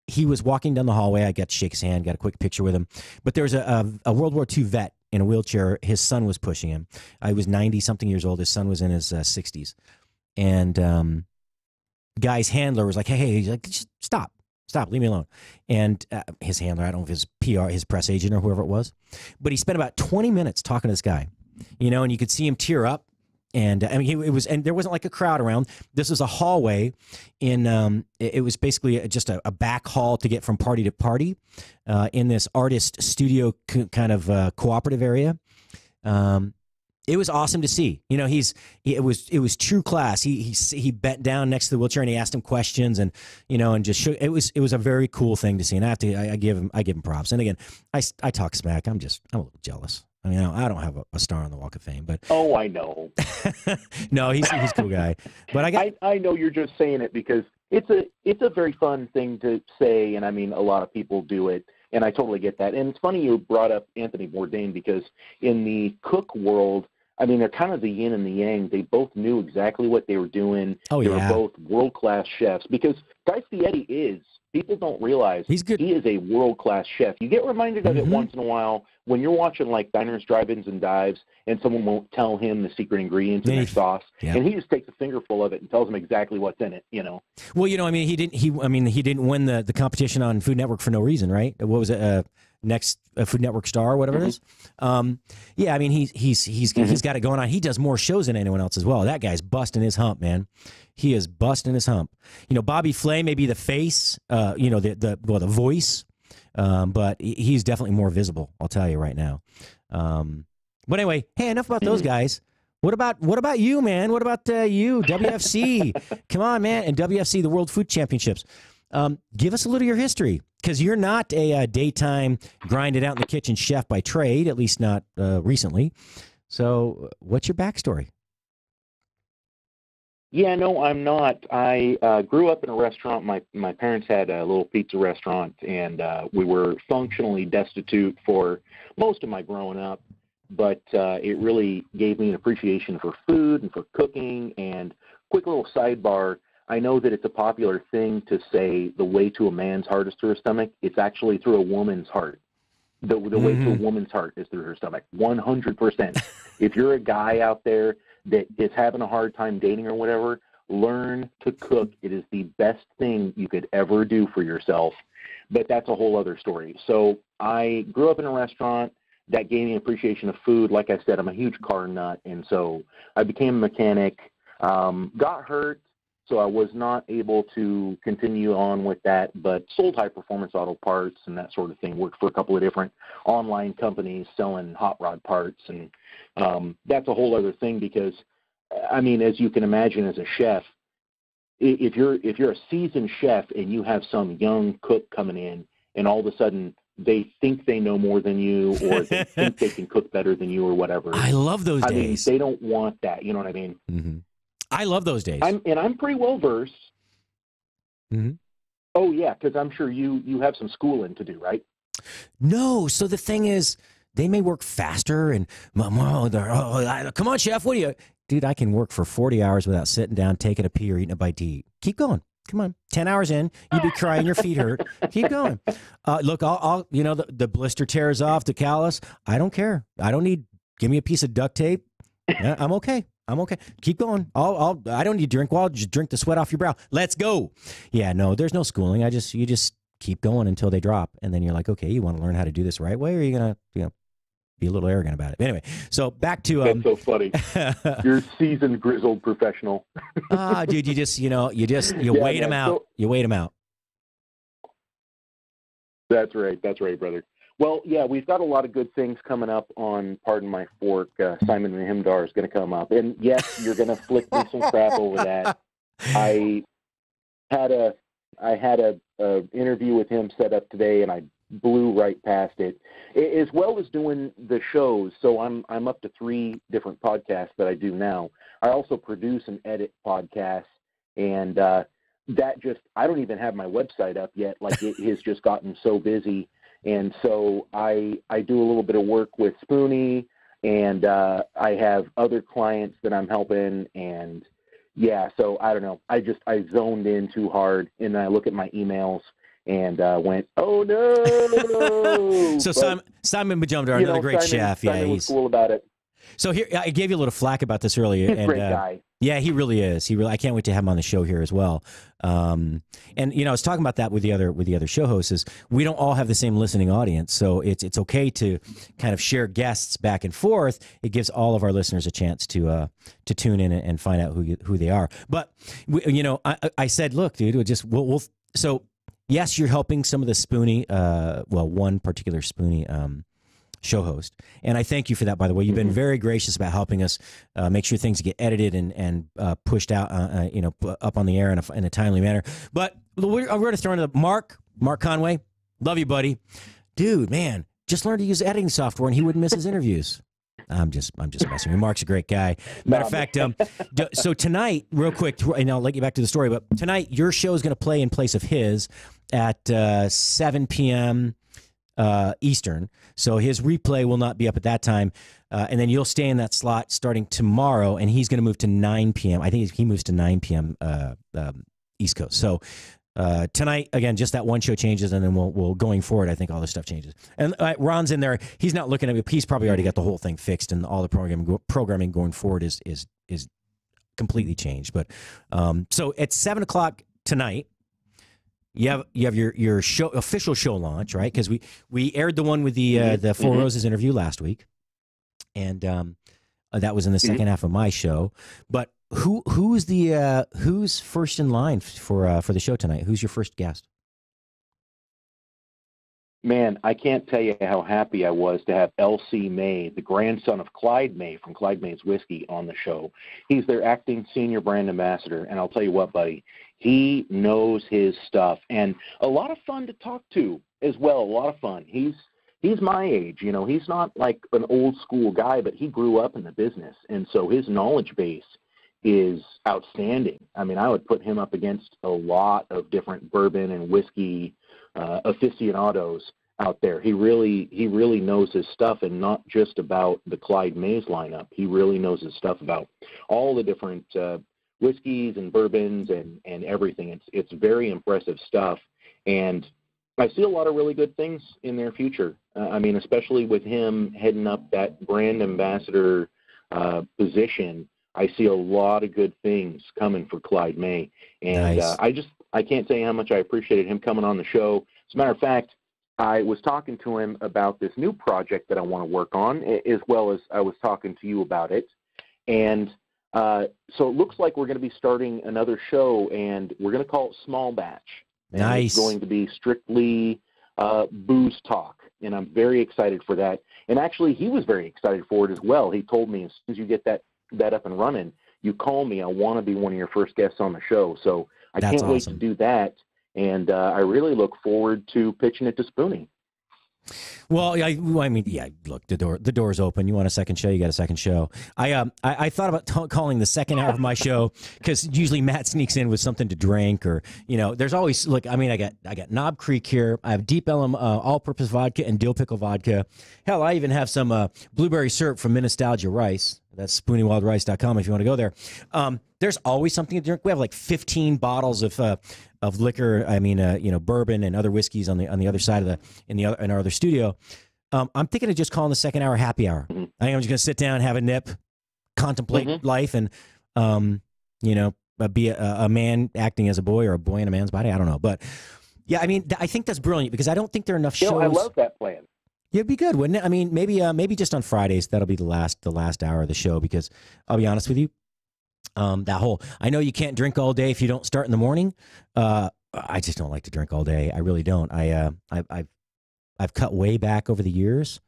he was walking down the hallway. I got to shake his hand, got a quick picture with him. But there was a World War II vet in a wheelchair. His son was pushing him. I was 90-something years old. His son was in his 60s. And Guy's handler was like, hey, he's like, just stop, leave me alone. And his handler, I don't know if his PR, his press agent or whoever it was, but he spent about 20 minutes talking to this guy, and you could see him tear up. And I mean, and there wasn't like a crowd around. This was a hallway it was basically just a back hall to get from party to party in this artist studio kind of cooperative area. It was awesome to see. It was true class. He bent down next to the wheelchair and he asked him questions and just shook. It was a very cool thing to see. And I give him props. And again, I talk smack. I'm a little jealous. I mean, I don't have a star on the Walk of Fame, but oh, I know. No, he's a cool guy. But I know you're just saying it because it's a very fun thing to say, and I mean, a lot of people do it, and I totally get that. And it's funny you brought up Anthony Bourdain because in the cook world, I mean, they're kind of the yin and the yang. They both knew exactly what they were doing. Oh, they yeah. were both world-class chefs because Guy Fieri is. People don't realize he's good. He is a world-class chef. You get reminded of it once in a while when you're watching like diners, drive-ins, and dives, and someone won't tell him the secret ingredients in their sauce, and he just takes a fingerful of it and tells them exactly what's in it. Well, I mean, he didn't win the competition on Food Network for no reason, right? What was it? Next Food Network star, whatever it is. Yeah, I mean, he's got it going on. He does more shows than anyone else as well. That guy's busting his hump, man. He is busting his hump. Bobby Flay may be the face, the voice, but he's definitely more visible. I'll tell you right now. But anyway, hey, enough about those guys. What about you, man? What about you, WFC? Come on, man, and WFC, the World Food Championships. Give us a little of your history, because you're not a daytime grinded out in the kitchen chef by trade, at least not recently. So, what's your backstory? Yeah, no, I'm not. I grew up in a restaurant. My parents had a little pizza restaurant, and we were functionally destitute for most of my growing up. But it really gave me an appreciation for food and for cooking. And quick little sidebar, I know that it's a popular thing to say the way to a man's heart is through her stomach. It's actually through a woman's heart. The way to a woman's heart is through her stomach, 100%. If you're a guy out there that is having a hard time dating or whatever, learn to cook. It is the best thing you could ever do for yourself. But that's a whole other story. So I grew up in a restaurant. That gave me an appreciation of food. Like I said, I'm a huge car nut, and so I became a mechanic, got hurt, so I was not able to continue on with that, but sold high-performance auto parts and that sort of thing. Worked for a couple of different online companies selling hot rod parts, and that's a whole other thing because, I mean, as you can imagine as a chef, if you're a seasoned chef and you have some young cook coming in and all of a sudden they think they know more than you or they think they can cook better than you or whatever. I love those days. Mean, they don't want that. You know what I mean? Mm-hmm. I love those days. I'm pretty well versed. Mm-hmm. Oh, yeah, because I'm sure you have some schooling to do, right? No. So the thing is, they may work faster and, come on, chef, what do you... Dude, I can work for 40 hours without sitting down, taking a pee, or eating a bite to eat. Keep going. Come on. 10 hours in, you'd be crying, your feet hurt. Keep going. Look, I'll the blister tears off, the callus. I don't care. I don't need, give me a piece of duct tape. Yeah, I'm okay. Keep going. I don't need to drink. Well, I'll just drink the sweat off your brow. Let's go. Yeah, no, there's no schooling. You just keep going until they drop. And then you're like, okay, you want to learn how to do this the right way, or are you going to, be a little arrogant about it? Anyway, so back to that's so funny. You're a seasoned, grizzled professional. Dude, you wait them out. You wait them out. That's right, brother. Well, yeah, we've got a lot of good things coming up on Pardon My Fork. Simon and Himdar is going to come up. And yes, you're going to flick me some crap over that. I had a interview with him set up today, and I blew right past it. As well as doing the shows, so I'm up to 3 different podcasts that I do now. I also produce and edit podcasts, and that just, I don't even have my website up yet. Like, it has just gotten so busy. And so I do a little bit of work with Spoony, and I have other clients that I'm helping, and yeah, so I don't know. I zoned in too hard, and I look at my emails and went, oh no. So Simon Majumdar, another great chef. Simon was cool about it. So here, I gave you a little flack about this earlier. He's a great guy. Yeah, he really is. I can't wait to have him on the show here as well. And I was talking about that with the other show hosts. Is we don't all have the same listening audience, so it's okay to kind of share guests back and forth. It gives all of our listeners a chance to tune in and find out who they are. But I said, look, dude, we'll so yes, you're helping some of the Spoony, one particular Spoony show host. And I thank you for that, by the way. You've been very gracious about helping us make sure things get edited and pushed out, up on the air in a timely manner. But we're going to throw into Mark Conway. Love you, buddy. Dude, man, just learn to use editing software and he wouldn't miss his interviews. I'm just messing with you. Mark's a great guy. Matter of fact, so tonight, real quick, and I'll let you back to the story, but tonight your show is going to play in place of his at 7 p.m. Eastern. So his replay will not be up at that time. And then you'll stay in that slot starting tomorrow, and he's going to move to 9 p.m. I think he moves to 9 p.m. East Coast. So tonight, again, just that one show changes, and then we'll going forward, I think all this stuff changes. And Ron's in there. He's not looking at me. He's probably already got the whole thing fixed, and all the programming going forward is completely changed. But so at 7 o'clock tonight, you have your show, official show launch, right? Because we aired the one with the Four Roses interview last week, and that was in the second half of my show. But who's first in line for the show tonight? Who's your first guest? Man, I can't tell you how happy I was to have L.C. May, the grandson of Clyde May from Clyde May's Whiskey, on the show. He's their acting senior brand ambassador, and I'll tell you what, buddy, he knows his stuff, and a lot of fun to talk to as well. A lot of fun. He's my age, He's not like an old school guy, but he grew up in the business, and so his knowledge base is outstanding. I mean, I would put him up against a lot of different bourbon and whiskey aficionados out there. He really knows his stuff, and not just about the Clyde Mays lineup. He really knows his stuff about all the different whiskeys and bourbons and everything. It's very impressive stuff, and I see a lot of really good things in their future. I mean, especially with him heading up that brand ambassador position, I see a lot of good things coming for Clyde May, and nice. I can't say how much I appreciated him coming on the show. As a matter of fact, I was talking to him about this new project that I want to work on, as well as I was talking to you about it. And so it looks like we're going to be starting another show, and we're going to call it Small Batch. And nice. It's going to be strictly booze talk, and I'm very excited for that. And actually, he was very excited for it as well. He told me, as soon as you get that up and running, you call me. I want to be one of your first guests on the show. So I can't wait to do that. And I really look forward to pitching it to Spoony. Well, I mean, yeah. Look, the door's open. You want a second show? You got a second show. I thought about calling the second hour of my show, because usually Matt sneaks in with something to drink, or there's always, look. I mean, I got Knob Creek here. I have Deep Ellum all-purpose vodka and dill pickle vodka. Hell, I even have some blueberry syrup from Nostalgia Rice. That's SpoonyWildRice.com if you want to go there. There's always something to drink. We have like 15 bottles of liquor. I mean, bourbon and other whiskeys on the other side in our other studio. I'm thinking of just calling the second hour happy hour. I think I'm just gonna sit down, have a nip, contemplate life, and be a man acting as a boy, or a boy in a man's body. I don't know, but yeah, I mean, I think that's brilliant, because I don't think there are enough shows. I love that plan. Yeah, it'd be good, wouldn't it? I mean, maybe just on Fridays, that'll be the last hour of the show, because I'll be honest with you, I know you can't drink all day if you don't start in the morning. I just don't like to drink all day. I really don't. I've cut way back over the years,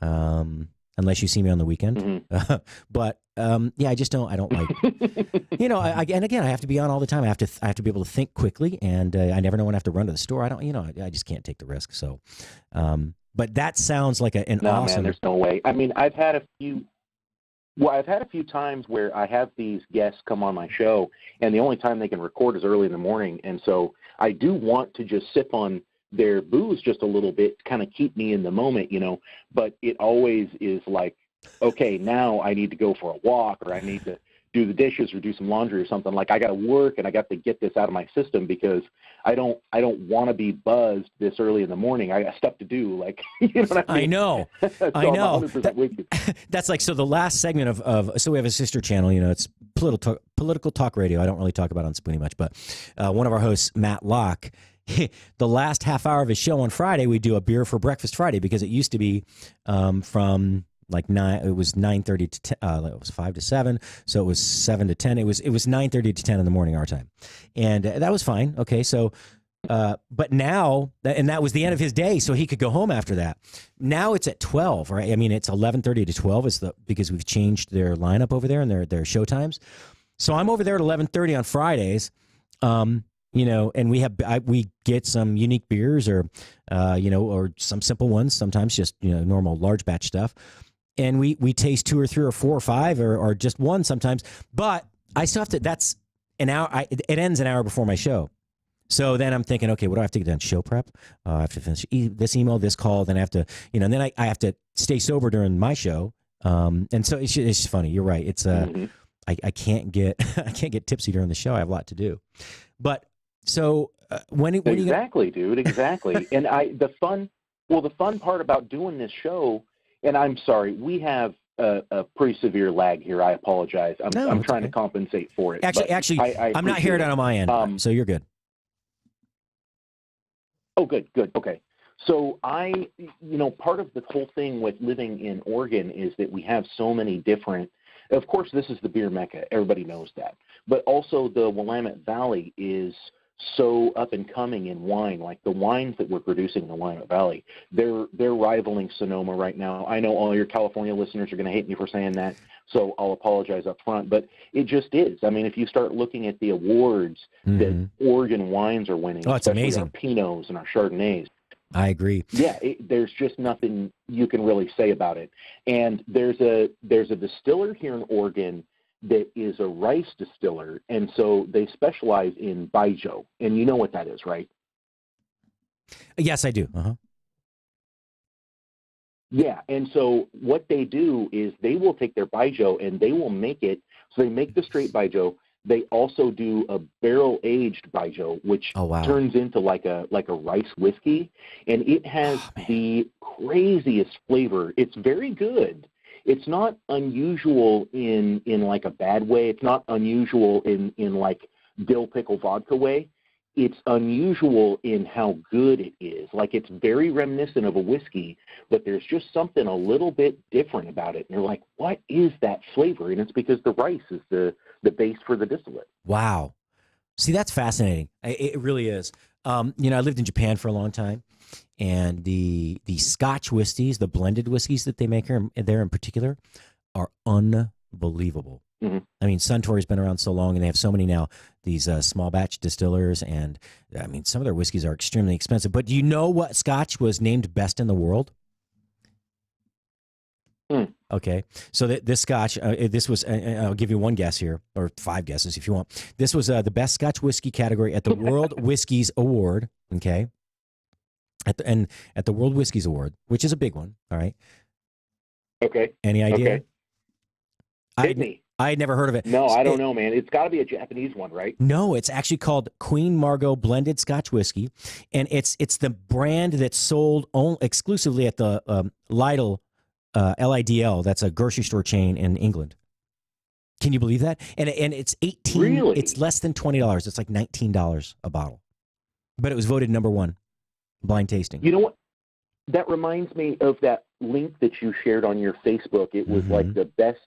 unless you see me on the weekend. Mm-hmm. But yeah, I don't like, and again, I have to be on all the time. I have to be able to think quickly, and I never know when I have to run to the store. I just can't take the risk. So, but that sounds like an awesome. Man, there's no way. I mean, I've had a few times where I have these guests come on my show, and the only time they can record is early in the morning, and so I do want to just sip on their booze just a little bit to kind of keep me in the moment, but it always is like, okay, now I need to go for a walk, or I need to do the dishes or do some laundry or something. Like, I got to work and I got to get this out of my system because I don't want to be buzzed this early in the morning. I got stuff to do. Like, you know what I mean? I know. So I know. I'm 100% with you. That's like, so the last segment so we have a sister channel, it's political talk radio. I don't really talk about it on Spoony much, but one of our hosts, Matt Locke, the last half hour of his show on Friday, we do a beer for breakfast Friday, because it used to be from like 9. It was 9:30 to 10. It was 5 to 7, so it was 7 to 10. It was 9:30 to 10 in the morning our time, and that was fine. Okay, so but now, and that was the end of his day, so he could go home after that. Now it's at 12, right? I mean, it's 11:30 to 12 because we've changed their lineup over there and their show times. So I'm over there at 11:30 on Fridays. And we get some unique beers or some simple ones, sometimes just, normal large batch stuff. And we taste 2 or 3 or 4 or 5 or just one sometimes. But I still have to, that's an hour. It ends an hour before my show. So then I'm thinking, okay, what do I have to get done? Show prep? I have to finish this email, this call. Then I have to, and then I have to stay sober during my show. And so it's just funny. You're right. It's I can't get tipsy during the show. I have a lot to do. But so when exactly, dude, exactly. And the fun part about doing this show, and I'm sorry, we have a pretty severe lag here. I apologize. I'm trying to compensate for it. Actually, I'm not hearing it on my end, so you're good. Oh, good. Okay. So part of the whole thing with living in Oregon is that we have so many different. Of course, this is the beer mecca. Everybody knows that. But also the Willamette Valley is so up and coming in wine. Like the wines that we're producing in the Willamette Valley, they're rivaling Sonoma right now. I know all your California listeners are going to hate me for saying that, so I'll apologize up front. But it just is. I mean, if you start looking at the awards that Oregon wines are winning, it's especially amazing. Our Pinots and our Chardonnays. I agree. Yeah, there's just nothing you can really say about it. And there's a distiller here in Oregon that is a rice distiller, and so they specialize in baijiu. And you know what that is, right? Yes, I do. Yeah, and so what they do is they will take their baijiu and they will make it. So they make the straight baijiu. They also do a barrel-aged baijiu, which turns into like a rice whiskey, and it has the craziest flavor. It's very good. It's not unusual in like a bad way. It's not unusual in like dill pickle vodka way. It's unusual in how good it is. Like, it's very reminiscent of a whiskey, but there's just something a little bit different about it. And you're like, what is that flavor? And it's because the rice is the base for the distillate. Wow. See, that's fascinating. It really is. I lived in Japan for a long time, and the Scotch whiskeys, the blended whiskeys that they make there in particular, are unbelievable. Mm-hmm. I mean, Suntory's been around so long, and they have so many now, these small batch distillers, and I mean, some of their whiskeys are extremely expensive. But do you know what Scotch was named best in the world? Okay, so this Scotch, this was, I'll give you one guess here, or 5 guesses if you want. This was the best Scotch whiskey category at the World Whiskies Award, okay? At the World Whiskies Award, which is a big one, all right? Okay. Any idea? Okay. Hit me. I had never heard of it. No, I don't know, man. It's got to be a Japanese one, right? No, it's actually called Queen Margot Blended Scotch Whiskey, and it's the brand that's sold exclusively at the Lidl, LIDL. That's a grocery store chain in England. Can you believe that? And it's 18. Really? It's less than $20. It's like $19 a bottle, but it was voted number 1 blind tasting. You know what? That reminds me of that link that you shared on your Facebook. It was like the best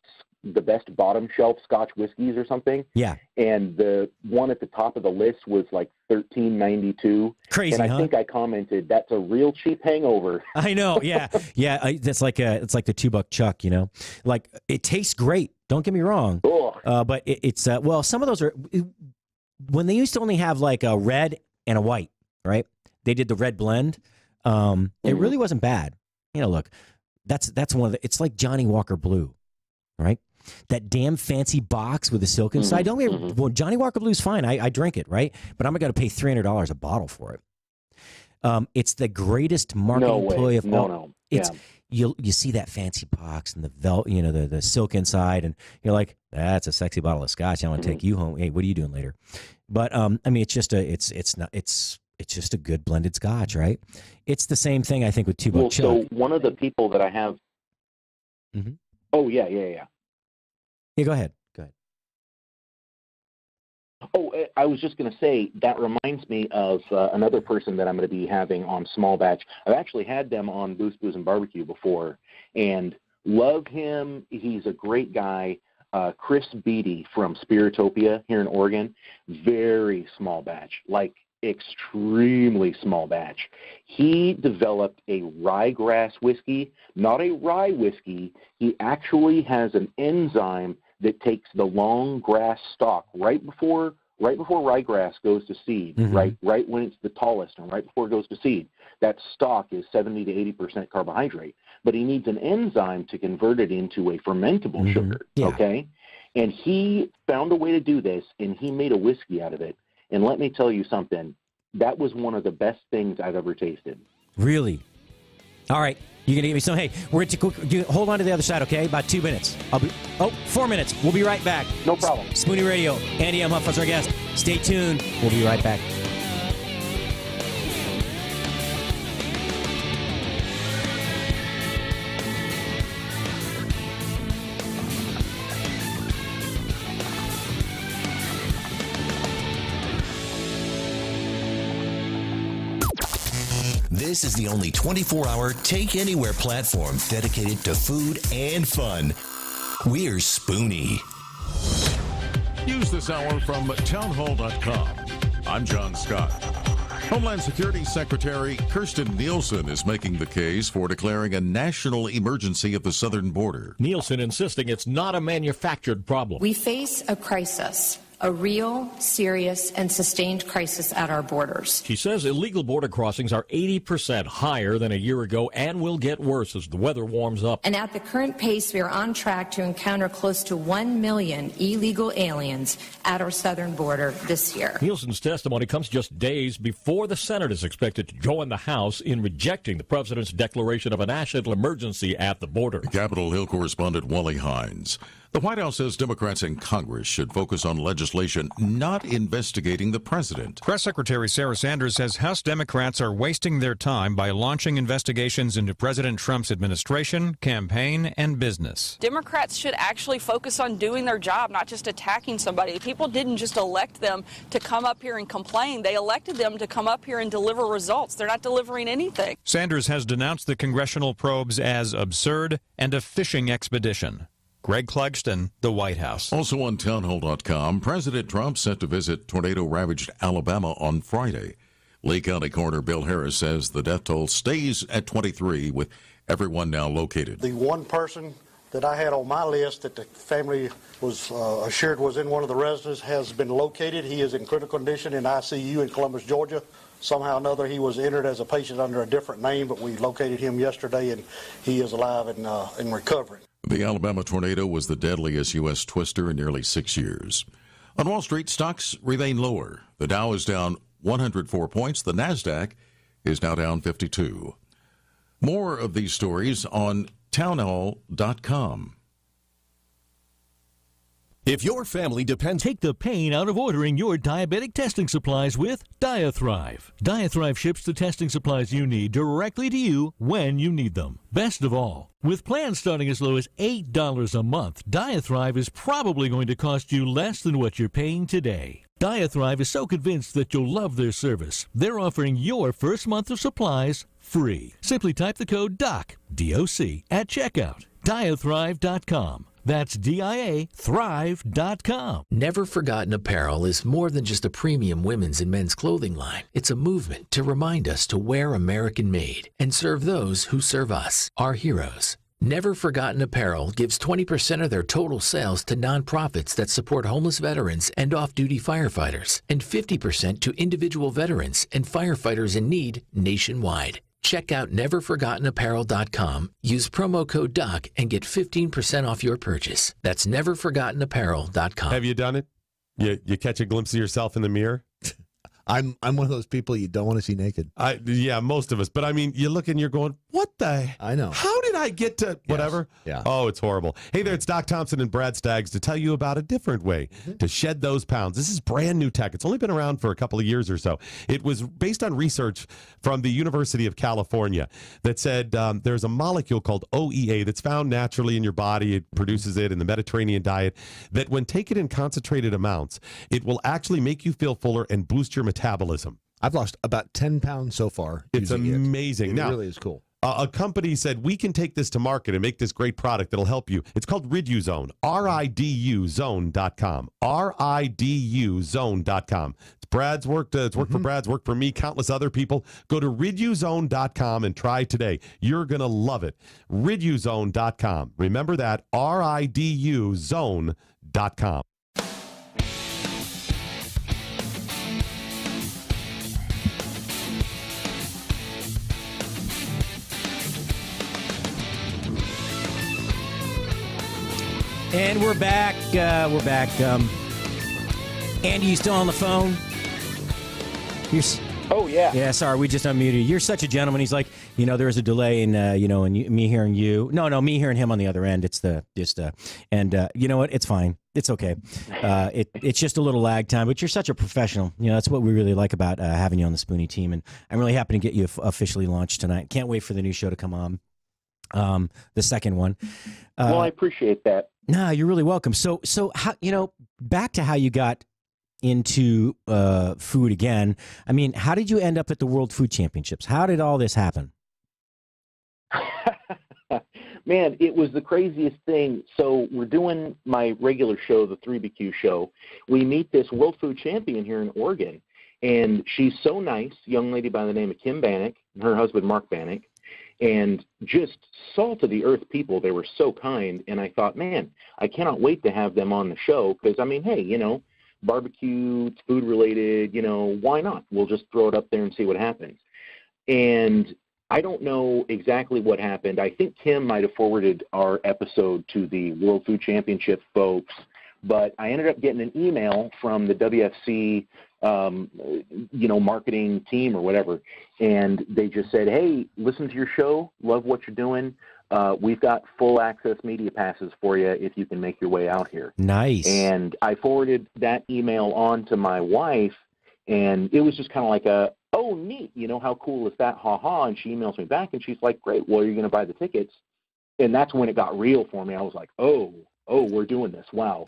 the best bottom shelf Scotch whiskeys or something. Yeah. And the one at the top of the list was like $13.92. Crazy, and I huh? think I commented, that's a real cheap hangover. I know. Yeah. Yeah. It's like the $2 Chuck, you know, like it tastes great. Don't get me wrong. But it's well, some of those are when they used to only have like a red and a white, right? They did the red blend. It really wasn't bad. You know, look, that's one of the, it's like Johnny Walker Blue, right? That damn fancy box with the silk inside. Don't get me well, Johnny Walker Blue's fine. I drink it, right? But I'm going to pay $300 a bottle for it. It's the greatest marketing ploy of all. No. It's you see that fancy box and the silk inside, and you're like, that's a sexy bottle of Scotch. I want to take you home. Hey, what are you doing later? But I mean, it's just it's just a good blended Scotch, right? It's the same thing I think with $2 Chuck. So one of the people that I have. Oh yeah. Yeah, go ahead. Oh, I was just going to say, that reminds me of another person that I'm going to be having on Small Batch. I've actually had them on Booze and Barbecue before, and love him. He's a great guy. Chris Beatty from Spiritopia here in Oregon. Very small batch, like extremely small batch. He developed a ryegrass whiskey, not a rye whiskey. He actually has an enzyme that takes the long grass stalk right before ryegrass goes to seed, right when it's the tallest and right before it goes to seed. That stalk is 70 to 80% carbohydrate, but he needs an enzyme to convert it into a fermentable sugar, okay? And he found a way to do this, and he made a whiskey out of it. And let me tell you something, that was one of the best things I've ever tasted. Really? All right. You're going to give me some. Hey, we're going to hold on to the other side, okay? About 2 minutes. 4 minutes. We'll be right back. No problem. Spoony Radio. Andy M. Huff is our guest. Stay tuned. We'll be right back. This is the only 24-hour take-anywhere platform dedicated to food and fun. We're Spoony. News this hour from townhall.com. I'm John Scott. Homeland Security Secretary Kirstjen Nielsen is making the case for declaring a national emergency at the southern border. Nielsen insisting it's not a manufactured problem. We face a crisis, a real, serious, and sustained crisis at our borders. She says illegal border crossings are 80% higher than a year ago and will get worse as the weather warms up. And at the current pace, we are on track to encounter close to 1 million illegal aliens at our southern border this year. Nielsen's testimony comes just days before the Senate is expected to join the House in rejecting the president's declaration of a national emergency at the border. Capitol Hill correspondent Wally Hines. The White House says Democrats in Congress should focus on legislation not investigating the president. Press Secretary Sarah Sanders says House Democrats are wasting their time by launching investigations into President Trump's administration, campaign, and business. Democrats should actually focus on doing their job, not just attacking somebody. People didn't just elect them to come up here and complain. They elected them to come up here and deliver results. They're not delivering anything. Sanders has denounced the congressional probes as absurd and a fishing expedition. Greg Clugston, the White House. Also on townhall.com, President Trump set to visit tornado-ravaged Alabama on Friday. Lee County Coroner Bill Harris says the death toll stays at 23, with everyone now located. The one person that I had on my list that the family was assured was in one of the residences has been located. He is in critical condition in ICU in Columbus, Georgia. Somehow or another, he was entered as a patient under a different name, but we located him yesterday, and he is alive and recovering. The Alabama tornado was the deadliest U.S. twister in nearly 6 years. On Wall Street, stocks remain lower. The Dow is down 104 points. The NASDAQ is now down 52. More of these stories on townhall.com. If your family depends... Take the pain out of ordering your diabetic testing supplies with Diathrive. Diathrive ships the testing supplies you need directly to you when you need them. Best of all, with plans starting as low as $8 a month, Diathrive is probably going to cost you less than what you're paying today. Diathrive is so convinced that you'll love their service, they're offering your first month of supplies free. Simply type the code DOC, D-O-C, at checkout. Diathrive.com. That's DIA Thrive.com. Never Forgotten Apparel is more than just a premium women's and men's clothing line. It's a movement to remind us to wear American made and serve those who serve us, our heroes. Never Forgotten Apparel gives 20% of their total sales to nonprofits that support homeless veterans and off-duty firefighters, and 50% to individual veterans and firefighters in need nationwide. Check out neverforgottenapparel.com, use promo code DOC, and get 15% off your purchase. That's neverforgottenapparel.com. Have you done it? You catch a glimpse of yourself in the mirror? I'm one of those people you don't want to see naked. Yeah, most of us. But I mean, you look and you're going, what the? I know. How did I get to whatever? Yes. Yeah. Oh, it's horrible. Hey there, it's Doc Thompson and Brad Staggs to tell you about a different way to shed those pounds. This is brand new tech. It's only been around for a couple of years or so. It was based on research from the University of California that said there's a molecule called OEA that's found naturally in your body. It produces it in the Mediterranean diet, that when taken in concentrated amounts, it will actually make you feel fuller and boost your metabolism. I've lost about 10 pounds so far. It's amazing. It really is cool. A company said, we can take this to market and make this great product that'll help you. It's called Riduzone, RIDUZone.com, RIDUZone.com. It's Brad's worked. It's worked for Brad's, worked for me, countless other people. Go to Riduzone.com and try today. You're going to love it. Riduzone.com. Remember that, RIDUZone.com. And we're back. Andy, you still on the phone? Oh, yeah. Yeah, sorry, we just unmuted you. You're such a gentleman. He's like, there's a delay in, me hearing you. No, me hearing him on the other end. And you know what? It's fine. It's okay. It's just a little lag time, but you're such a professional. That's what we really like about having you on the Spoony team. And I'm really happy to get you officially launched tonight. Can't wait for the new show to come on. The second one. Well, I appreciate that. No, you're really welcome. So how, back to how you got into food again. I mean, how did you end up at the World Food Championships? How did all this happen? Man, it was the craziest thing. So we're doing my regular show, the 3BQ show. We meet this World Food Champion here in Oregon, and she's so nice, young lady by the name of Kim Bannock, and her husband Mark Bannock. And just salt-of-the-earth people. They were so kind. And I thought, man, I cannot wait to have them on the show because, I mean, hey, barbecue, it's food-related, why not? We'll just throw it up there and see what happens. And I don't know exactly what happened. I think Kim might have forwarded our episode to the World Food Championship folks, but I ended up getting an email from the WFC marketing team or whatever. And they just said, hey, listen to your show. Love what you're doing. We've got full access media passes for you if you can make your way out here. Nice. And I forwarded that email on to my wife, and it was just kind of like oh, neat. How cool is that? Ha ha. And she emails me back and she's like, great. Well, are you going to buy the tickets? And that's when it got real for me. I was like, oh, we're doing this. Wow.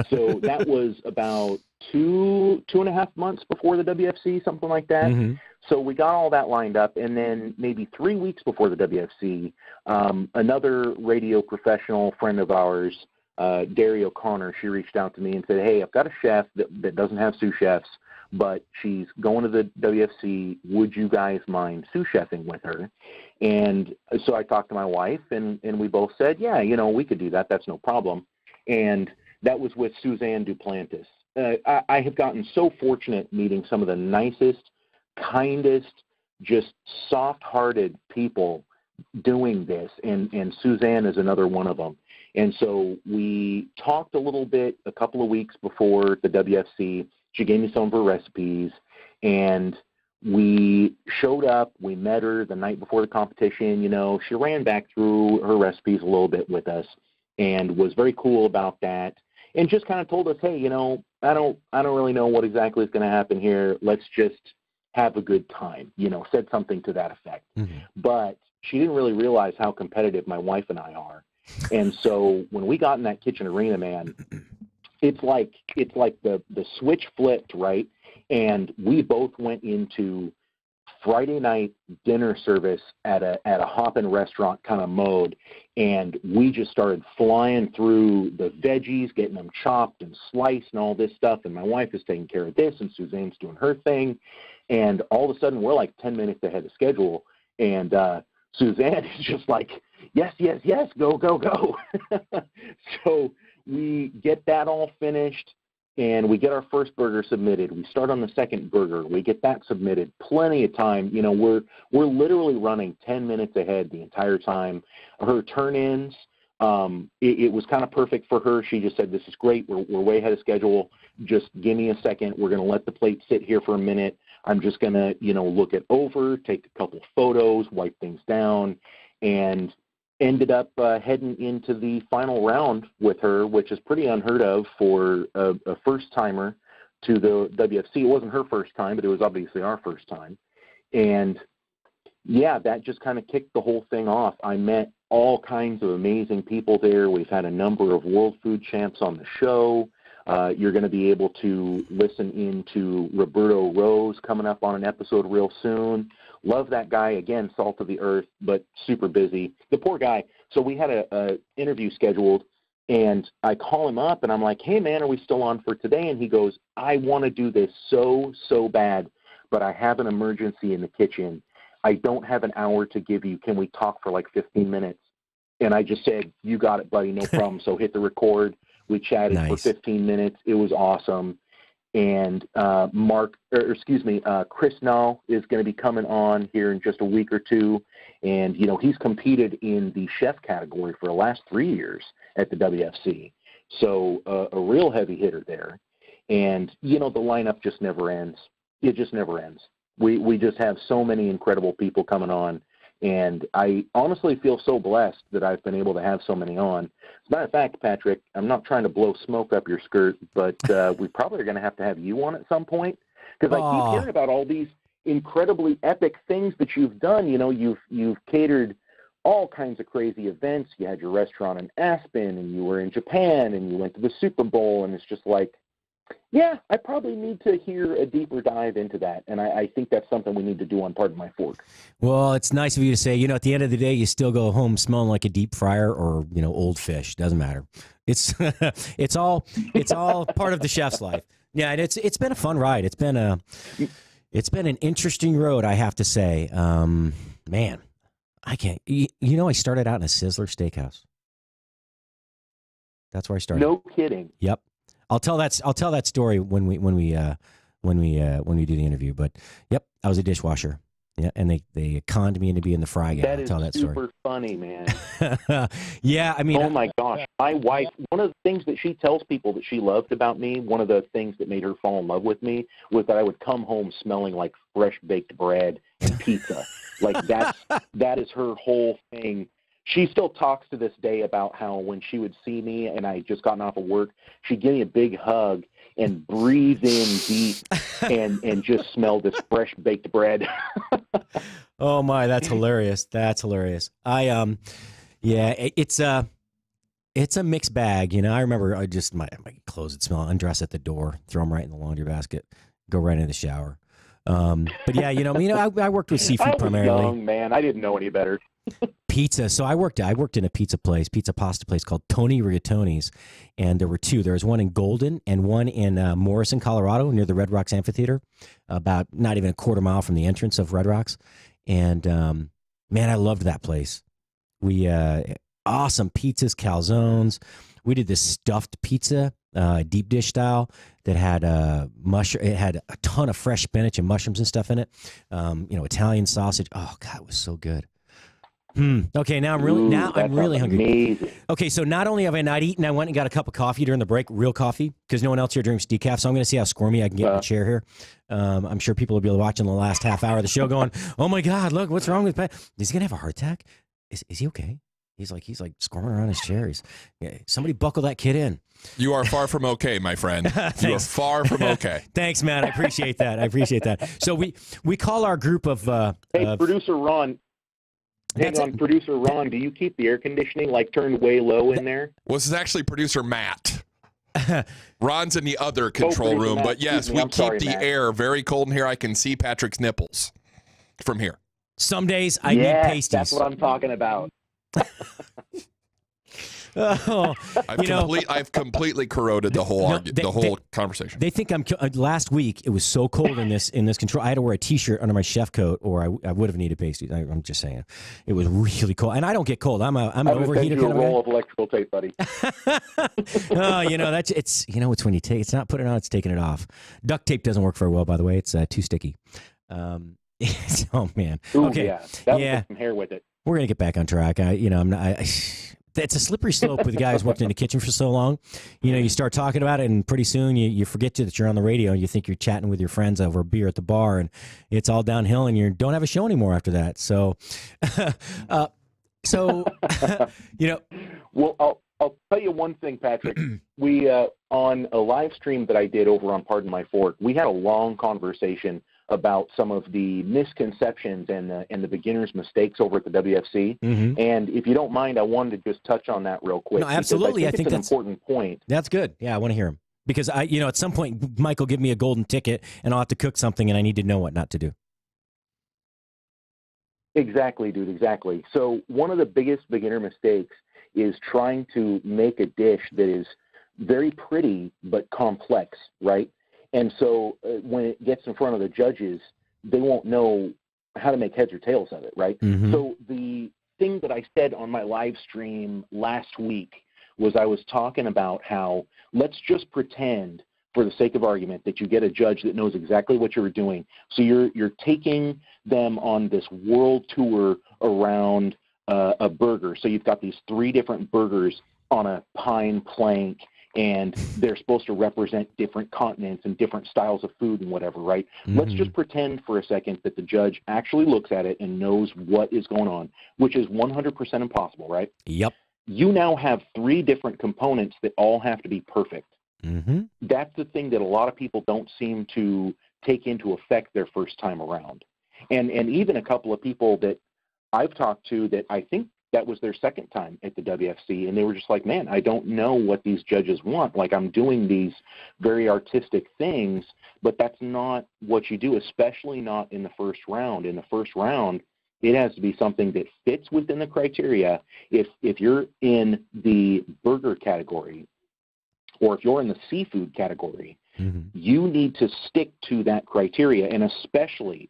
So that was about 2.5 months before the WFC, something like that. Mm-hmm. So we got all that lined up, and then maybe 3 weeks before the WFC, another radio professional friend of ours, Derry O'Connor, she reached out to me and said, hey, I've got a chef that doesn't have sous chefs, but she's going to the WFC. Would you guys mind sous chefing with her? And so I talked to my wife, and we both said, yeah, we could do that. That's no problem. And that was with Suzanne Duplantis. I have gotten so fortunate meeting some of the nicest, kindest, just soft-hearted people doing this, and Suzanne is another one of them. And so we talked a little bit a couple of weeks before the WFC. She gave me some of her recipes, and we showed up. We met her the night before the competition. She ran back through her recipes a little bit with us and was very cool about that, and just kind of told us, hey, I don't really know what exactly is going to happen here. Let's just have a good time, said something to that effect. Mm-hmm. But she didn't really realize how competitive my wife and I are. And so when we got in that kitchen arena, man, it's like the switch flipped, right? And we both went into Friday night dinner service at a hop-in restaurant kind of mode, and we just started flying through the veggies, getting them chopped and sliced and all this stuff, and my wife is taking care of this, and Suzanne's doing her thing, and all of a sudden we're like 10 minutes ahead of schedule, and Suzanne is just like, yes, yes, yes, go, go, go. So we get that all finished, and we get our first burger submitted. We start on the second burger. We get that submitted. Plenty of time. You know, we're literally running 10 minutes ahead the entire time. Her turn-ins, it was kind of perfect for her. She just said, this is great. We're way ahead of schedule. Just give me a second. We're going to let the plate sit here for a minute. I'm just going to, you know, look it over, take a couple photos, wipe things down, and ended up heading into the final round with her, which is pretty unheard of for a first-timer to the WFC. It wasn't her first time, but it was obviously our first time. And, yeah, that just kind of kicked the whole thing off. I met all kinds of amazing people there. We've had a number of world food champs on the show. You're going to be able to listen into Roberto Rose coming up on an episode real soon. Love that guy. Again, salt of the earth, but super busy. The poor guy. So we had a interview scheduled, and I call him up, and I'm like, hey, man, are we still on for today? And he goes, I want to do this so bad, but I have an emergency in the kitchen. I don't have an hour to give you. Can we talk for like 15 minutes? And I just said, you got it, buddy, no problem. So hit the record. We chatted for 15 minutes. It was awesome. And Chris Nall is going to be coming on here in just a week or two. And, you know, he's competed in the chef category for the last 3 years at the WFC. So a real heavy hitter there. And, you know, the lineup just never ends. It just never ends. We just have so many incredible people coming on. And I honestly feel so blessed that I've been able to have so many on. As a matter of fact, Patrick, I'm not trying to blow smoke up your skirt, but we probably are going to have you on at some point, because I keep hearing about all these incredibly epic things that you've done. You know, you've catered all kinds of crazy events. You had your restaurant in Aspen, and you were in Japan, and you went to the Super Bowl, and it's just like, yeah, I probably need to hear a deeper dive into that, and I think that's something we need to do on Pardon My Fork. Well, it's nice of you to say. You know, at the end of the day, you still go home smelling like a deep fryer or, you know, old fish. Doesn't matter. It's it's all part of the chef's life. Yeah, and it's been a fun ride. It's been an interesting road, I have to say. Man, I can't. You know, I started out in a Sizzler Steakhouse. That's where I started. No kidding. Yep. I'll tell that story when we do the interview. But yep, I was a dishwasher. Yeah, and they conned me into being the fry guy. I'll tell that story. That is super funny, man. Yeah, I mean, oh my gosh, my wife. One of the things that she tells people that she loved about me, one of the things that made her fall in love with me, was that I would come home smelling like fresh baked bread and pizza. Like that is her whole thing. She still talks to this day about how when she would see me and I just gotten off of work, she'd give me a big hug and breathe in deep and just smell this fresh baked bread. Oh my, that's hilarious. That's hilarious. Yeah, it's a mixed bag. You know, I remember my clothes would smell, undress at the door, throw them right in the laundry basket, go right in the shower. But yeah, you know, I worked with seafood primarily. I was young, man. I didn't know any better. Pizza. So I worked in a pizza pasta place called Tony Rigatoni's, and there were two. There was one in Golden and one in Morrison, Colorado, near the Red Rocks Amphitheater, about not even a quarter mile from the entrance of Red Rocks. And man, I loved that place. We awesome pizzas, calzones. We did this stuffed pizza, deep dish style, that had mushroom. It had a ton of fresh spinach and mushrooms and stuff in it. You know, Italian sausage. Oh God, it was so good. Okay, now I'm really hungry. Amazing. Okay, so not only have I not eaten, I went and got a cup of coffee during the break, real coffee, because no one else here drinks decaf. So I'm going to see how squirmy I can get in the chair here. I'm sure people will be watching the last half hour of the show, going, "Oh my God, look, what's wrong with Pat? Is he going to have a heart attack? Is he okay?" He's like squirming around his chair. Somebody buckle that kid in. You are far from okay, my friend. You are far from okay. Thanks, man. I appreciate that. So we call our group of producer Ron. Hang on, producer Ron, do you keep the air conditioning turned way low in there? Well, this is actually producer Matt. Ron's in the other control room, but yes, we keep the air very cold in here. I can see Patrick's nipples. from here. Some days I need pasties. That's what I'm talking about. Oh, I've completely corroded the whole conversation. They think I'm. Last week it was so cold in this control. I had to wear a T-shirt under my chef coat, or I would have needed pasties. I'm just saying, it was really cold, and I don't get cold. I'm an overheater. You a roll of electrical tape, buddy. Oh, it's when you take. It's not putting it on; it's taking it off. Duct tape doesn't work very well, by the way. It's too sticky. Oh man. Ooh, okay. Yeah. That will put some hair with it. We're gonna get back on track. I'm not. It's a slippery slope with the guy who's worked in the kitchen for so long. You start talking about it, and pretty soon you forget that you're on the radio, and you think you're chatting with your friends over a beer at the bar, and it's all downhill, and you don't have a show anymore after that. So, Well, I'll tell you one thing, Patrick. We on a live stream that I did over on Pardon My Fork, we had a long conversation about some of the misconceptions and the beginners' mistakes over at the WFC. Mm-hmm. And if you don't mind, I wanted to just touch on that real quick. No, absolutely. I think that's an important point. That's good. Yeah, I want to hear him. Because, at some point, Mike will give me a golden ticket, and I'll have to cook something, and I need to know what not to do. Exactly, dude, exactly. So one of the biggest beginner mistakes is trying to make a dish that is very pretty but complex, right? And so when it gets in front of the judges, they won't know how to make heads or tails of it, right? Mm-hmm. So the thing that I said on my live stream last week was I was talking about how let's just pretend, for the sake of argument, that you get a judge that knows exactly what you're doing. So you're taking them on this world tour around a burger. So you've got these 3 different burgers on a pine plank, and they're supposed to represent different continents and different styles of food and whatever, right? Mm-hmm. Let's just pretend for a second that the judge actually looks at it and knows what is going on, which is 100% impossible, right? Yep. You now have 3 different components that all have to be perfect. Mm-hmm. That's the thing that a lot of people don't seem to take into effect their first time around. And even a couple of people that I've talked to that I think that was their second time at the WFC, and they were just like, man, I don't know what these judges want. Like, I'm doing these very artistic things, but that's not what you do, especially not in the first round. In the first round, it has to be something that fits within the criteria. If you're in the burger category, or if you're in the seafood category, mm-hmm. you need to stick to that criteria, and especially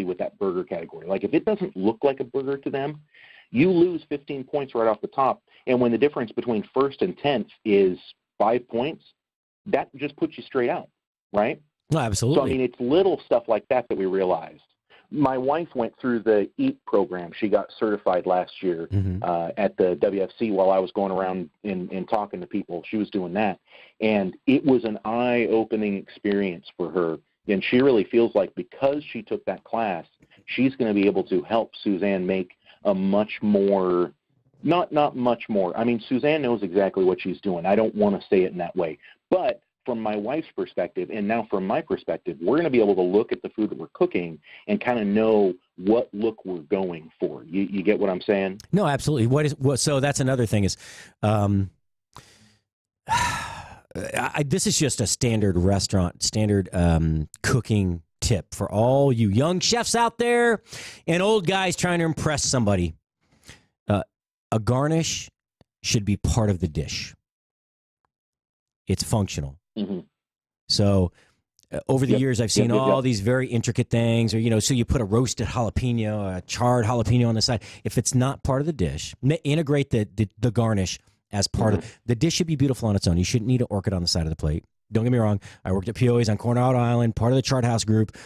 with that burger category. Like, if it doesn't look like a burger to them, you lose 15 points right off the top. And when the difference between first and 10th is 5 points, that just puts you straight out, right? No, absolutely. So, I mean, it's little stuff like that we realized. My wife went through the EAT program. She got certified last year mm-hmm. At the WFC while I was going around and talking to people. She was doing that. And it was an eye-opening experience for her. And she really feels like because she took that class, she's going to be able to help Suzanne make a much more, not much more. I mean, Suzanne knows exactly what she's doing. I don't want to say it in that way. But from my wife's perspective, and now from my perspective, we're going to be able to look at the food that we're cooking and kind of know what look we're going for. You get what I'm saying? No, absolutely. So that's another thing is, this is just a standard cooking tip for all you young chefs out there and old guys trying to impress somebody. A garnish should be part of the dish. It's functional. Mm-hmm. So over the years, I've seen all these very intricate things, or, so you put a roasted jalapeno, a charred jalapeno on the side. If it's not part of the dish, integrate the garnish as part of the dish. Should be beautiful on its own. You shouldn't need an orchid on the side of the plate. Don't get me wrong. I worked at Peoia's on Coronado Island, part of the Chart House group.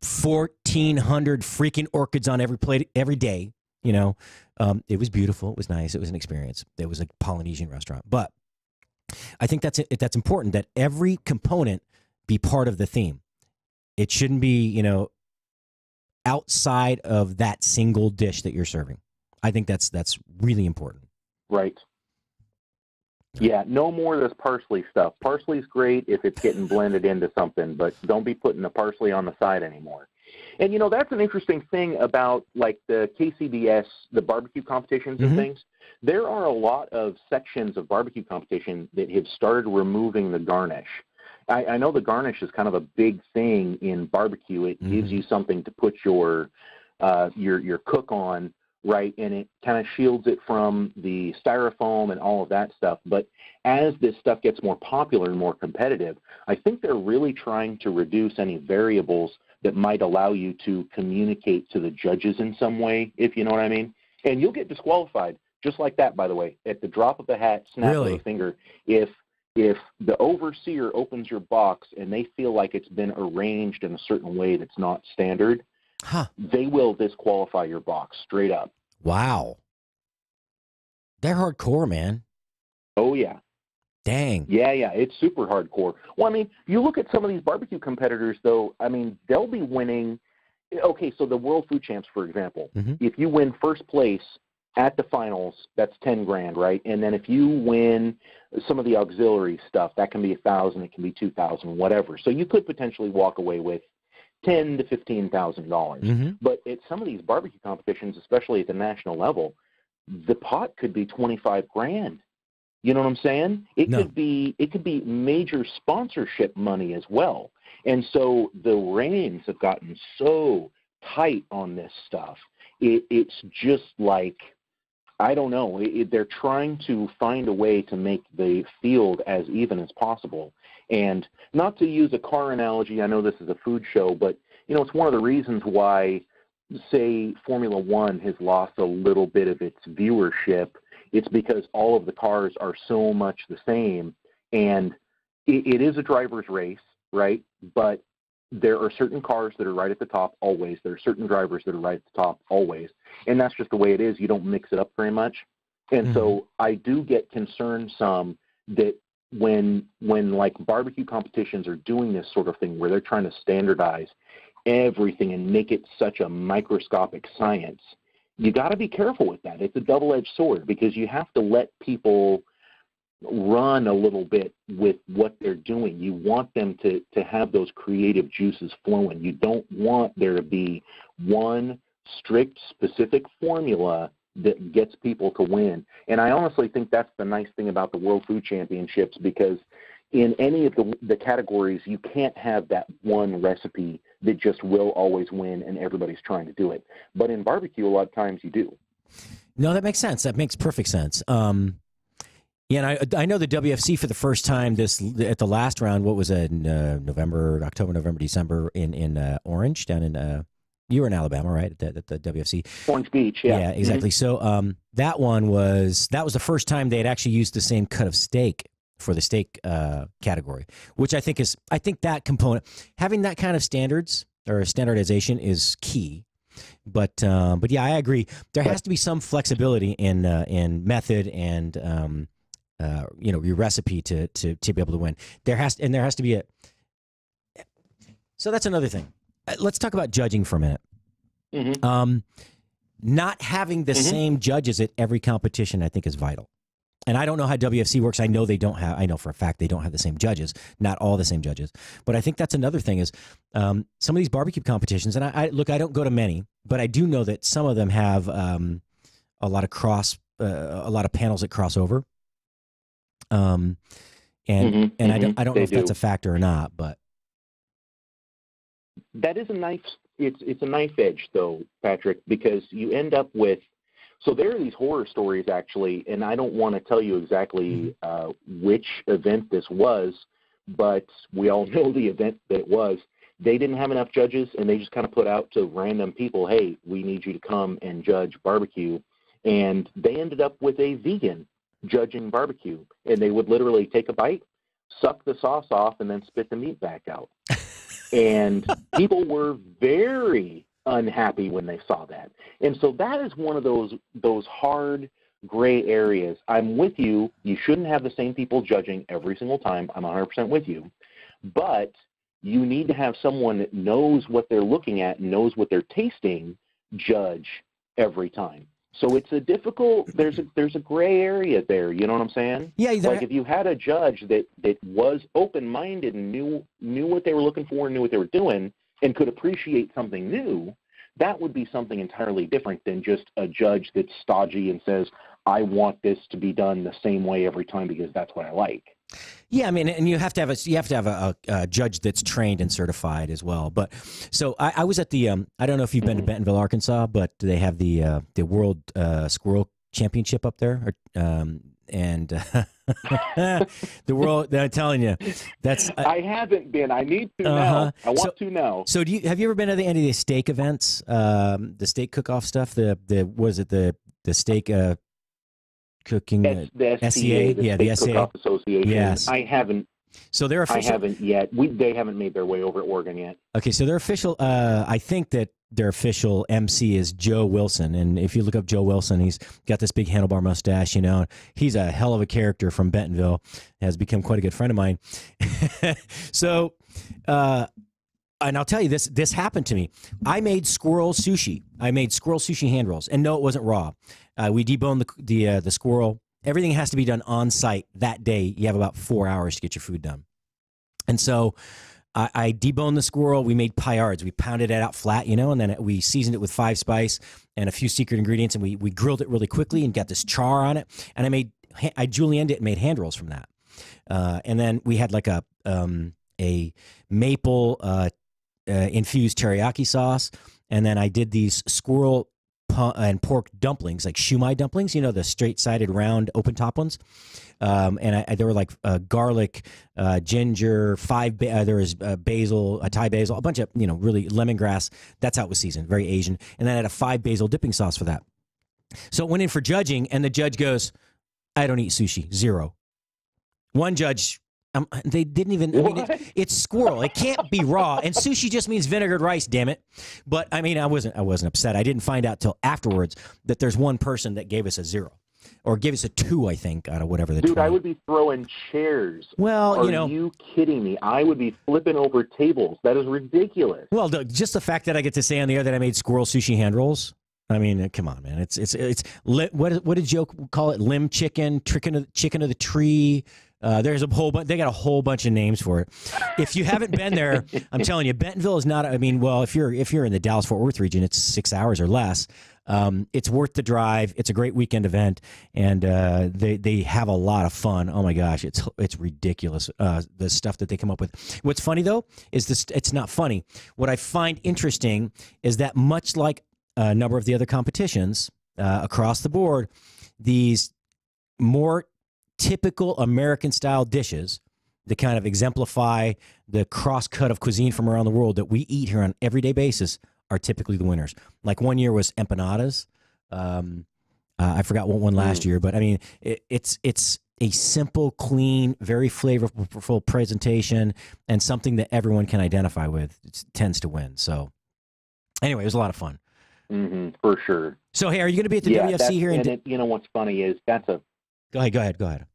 1,400 freaking orchids on every plate every day. It was beautiful. It was nice. It was an experience. It was a Polynesian restaurant. But I think that's important, that every component be part of the theme. It shouldn't be, outside of that single dish that you're serving. I think that's really important. Right. Yeah, no more of this parsley stuff. Parsley's great if it's getting blended into something, but don't be putting the parsley on the side anymore. And, that's an interesting thing about, like, the KCBS, the barbecue competitions and things. There are a lot of sections of barbecue competition that have started removing the garnish. I know the garnish is kind of a big thing in barbecue. It gives you something to put your your cook on, right? And it kind of shields it from the styrofoam and all of that stuff. But as this stuff gets more popular and more competitive, I think they're really trying to reduce any variables that might allow you to communicate to the judges in some way, if you know what I mean. And you'll get disqualified just like that, by the way, at the drop of a hat, snap of a finger. If the overseer opens your box and they feel like it's been arranged in a certain way that's not standard, they will disqualify your box straight up. Wow. They're hardcore, man. Oh, yeah. Dang. Yeah, it's super hardcore. Well, I mean, you look at some of these barbecue competitors, though, I mean, they'll be winning. Okay, so the World Food Champs, for example, if you win first place at the finals, that's $10,000, right? And then if you win some of the auxiliary stuff, that can be $1,000, it can be $2,000, whatever. So you could potentially walk away with $10,000 to $15,000. But at some of these barbecue competitions, especially at the national level, the pot could be $25,000. You know what I'm saying? It could be major sponsorship money as well. And so the reins have gotten so tight on this stuff. It's just like, I don't know. They're trying to find a way to make the field as even as possible. And not to use a car analogy, I know this is a food show, but, you know, it's one of the reasons why, say, Formula One has lost a little bit of its viewership. It's because all of the cars are so much the same. And it is a driver's race, right? But there are certain cars that are right at the top always. There are certain drivers that are right at the top always. And that's just the way it is. You don't mix it up very much. And so I do get concerned some that when like barbecue competitions are doing this sort of thing where they're trying to standardize everything and make it such a microscopic science, you got to be careful with that. It's a double-edged sword because you have to let people run a little bit with what they're doing. You want them to have those creative juices flowing. You don't want there to be one strict, specific formula that gets people to win. And I honestly think that's the nice thing about the World Food Championships, because in any of the categories, you can't have that one recipe that just will always win and everybody's trying to do it. But in barbecue, a lot of times you do. No, that makes sense. That makes perfect sense. Yeah, and I know the WFC for the first time at the last round. What was it? October, November, December in Orange, down in you were in Alabama, right? At the WFC, Orange Beach. Yeah, yeah, exactly. So that was the first time they had actually used the same cut of steak for the steak category, which I think that component, having that kind of standards or standardization, is key. But yeah, I agree. There has to be some flexibility in method and your recipe to be able to win. There has to be so that's another thing. Let's talk about judging for a minute. Not having the same judges at every competition, I think, is vital. And I don't know how WFC works. I know for a fact they don't have the same judges, not all the same judges. But I think that's another thing is some of these barbecue competitions, and I don't go to many, but I do know that some of them have a lot of panels that cross over. And I don't know if that's a factor or not, but that is a knife. It's a knife edge, though, Patrick, because you end up with. So there are these horror stories, actually, and I don't want to tell you exactly which event this was, but we all know the event that it was. They didn't have enough judges, and they just kind of put out to random people, hey, we need you to come and judge barbecue. And they ended up with a vegan judging barbecue, and they would literally take a bite, suck the sauce off, and then spit the meat back out. And people were very unhappy when they saw that. And so that is one of those hard gray areas. I'm with you. You shouldn't have the same people judging every single time. I'm 100% with you. But you need to have someone that knows what they're looking at, knows what they're tasting, judge every time. So it's a difficult, there's a gray area there, you know what I'm saying? Yeah. Like if you had a judge that was open-minded and knew what they were looking for and knew what they were doing and could appreciate something new, that would be something entirely different than just a judge that's stodgy and says, I want this to be done the same way every time because that's what I like. Yeah, I mean, and you have to have a judge that's trained and certified as well. But so I was at the I don't know if you've been to Bentonville, Arkansas, but they have the World Squirrel Championship up there, and the world. I'm telling you, that's I haven't been. I need to now. I want to now. So have you ever been to any of the steak events, the steak cook-off stuff? The steak. Cooking the SCA, the SCA Cook-Off Association. Yes, I haven't. So they're official. I haven't yet. They haven't made their way over to Oregon yet. Okay, so their official. I think that their official MC is Joe Wilson, and if you look up Joe Wilson, he's got this big handlebar mustache. You know, he's a hell of a character from Bentonville. Has become quite a good friend of mine. So, and I'll tell you this happened to me. I made squirrel sushi. I made squirrel sushi hand rolls, and no, it wasn't raw. We deboned the squirrel. Everything has to be done on site that day. You have about 4 hours to get your food done. And so I deboned the squirrel. We made paillards. We pounded it out flat, and then we seasoned it with 5 spice and a few secret ingredients, and we grilled it really quickly and got this char on it. And I julienned it and made hand rolls from that. And then we had like a maple infused teriyaki sauce. And then I did these squirrel and pork dumplings, like shumai dumplings, the straight-sided, round, open-top ones. And there were like garlic, ginger, there was basil, Thai basil, a bunch of, really lemongrass. That's how it was seasoned, very Asian. And then I had a 5 basil dipping sauce for that. So it went in for judging, and the judge goes, I don't eat sushi, 0. One judge... they didn't even. I mean, it's squirrel. It can't be raw, and sushi just means vinegared rice. Damn it! But I mean, I wasn't upset. I didn't find out till afterwards that there's one person that gave us a 0, or gave us a 2, I think, out of whatever the. Dude, 20. I would be throwing chairs. Well, are you kidding me? I would be flipping over tables. That is ridiculous. Well, just the fact that I get to say on the air that I made squirrel sushi hand rolls. I mean, come on, man. It's what did Joe call it? Limb chicken, chicken of the tree. There's a whole bunch. They got a whole bunch of names for it. If you haven't been there, I'm telling you, Bentonville is not. I mean, well, if you're in the Dallas-Fort Worth region, it's 6 hours or less. It's worth the drive. It's a great weekend event, and they have a lot of fun. Oh my gosh, it's ridiculous the stuff that they come up with. What's funny though is this. It's not funny. What I find interesting is that much like a number of the other competitions across the board, these more typical American-style dishes that kind of exemplify the cross-cut of cuisine from around the world that we eat here on an everyday basis are typically the winners. Like one year was empanadas. I forgot what one last year, but I mean, it's a simple, clean, very flavorful presentation and something that everyone can identify with. It tends to win. So anyway, it was a lot of fun. Mm-hmm, for sure. So, hey, are you going to be at the WFC here? What's funny is that's a. Go ahead.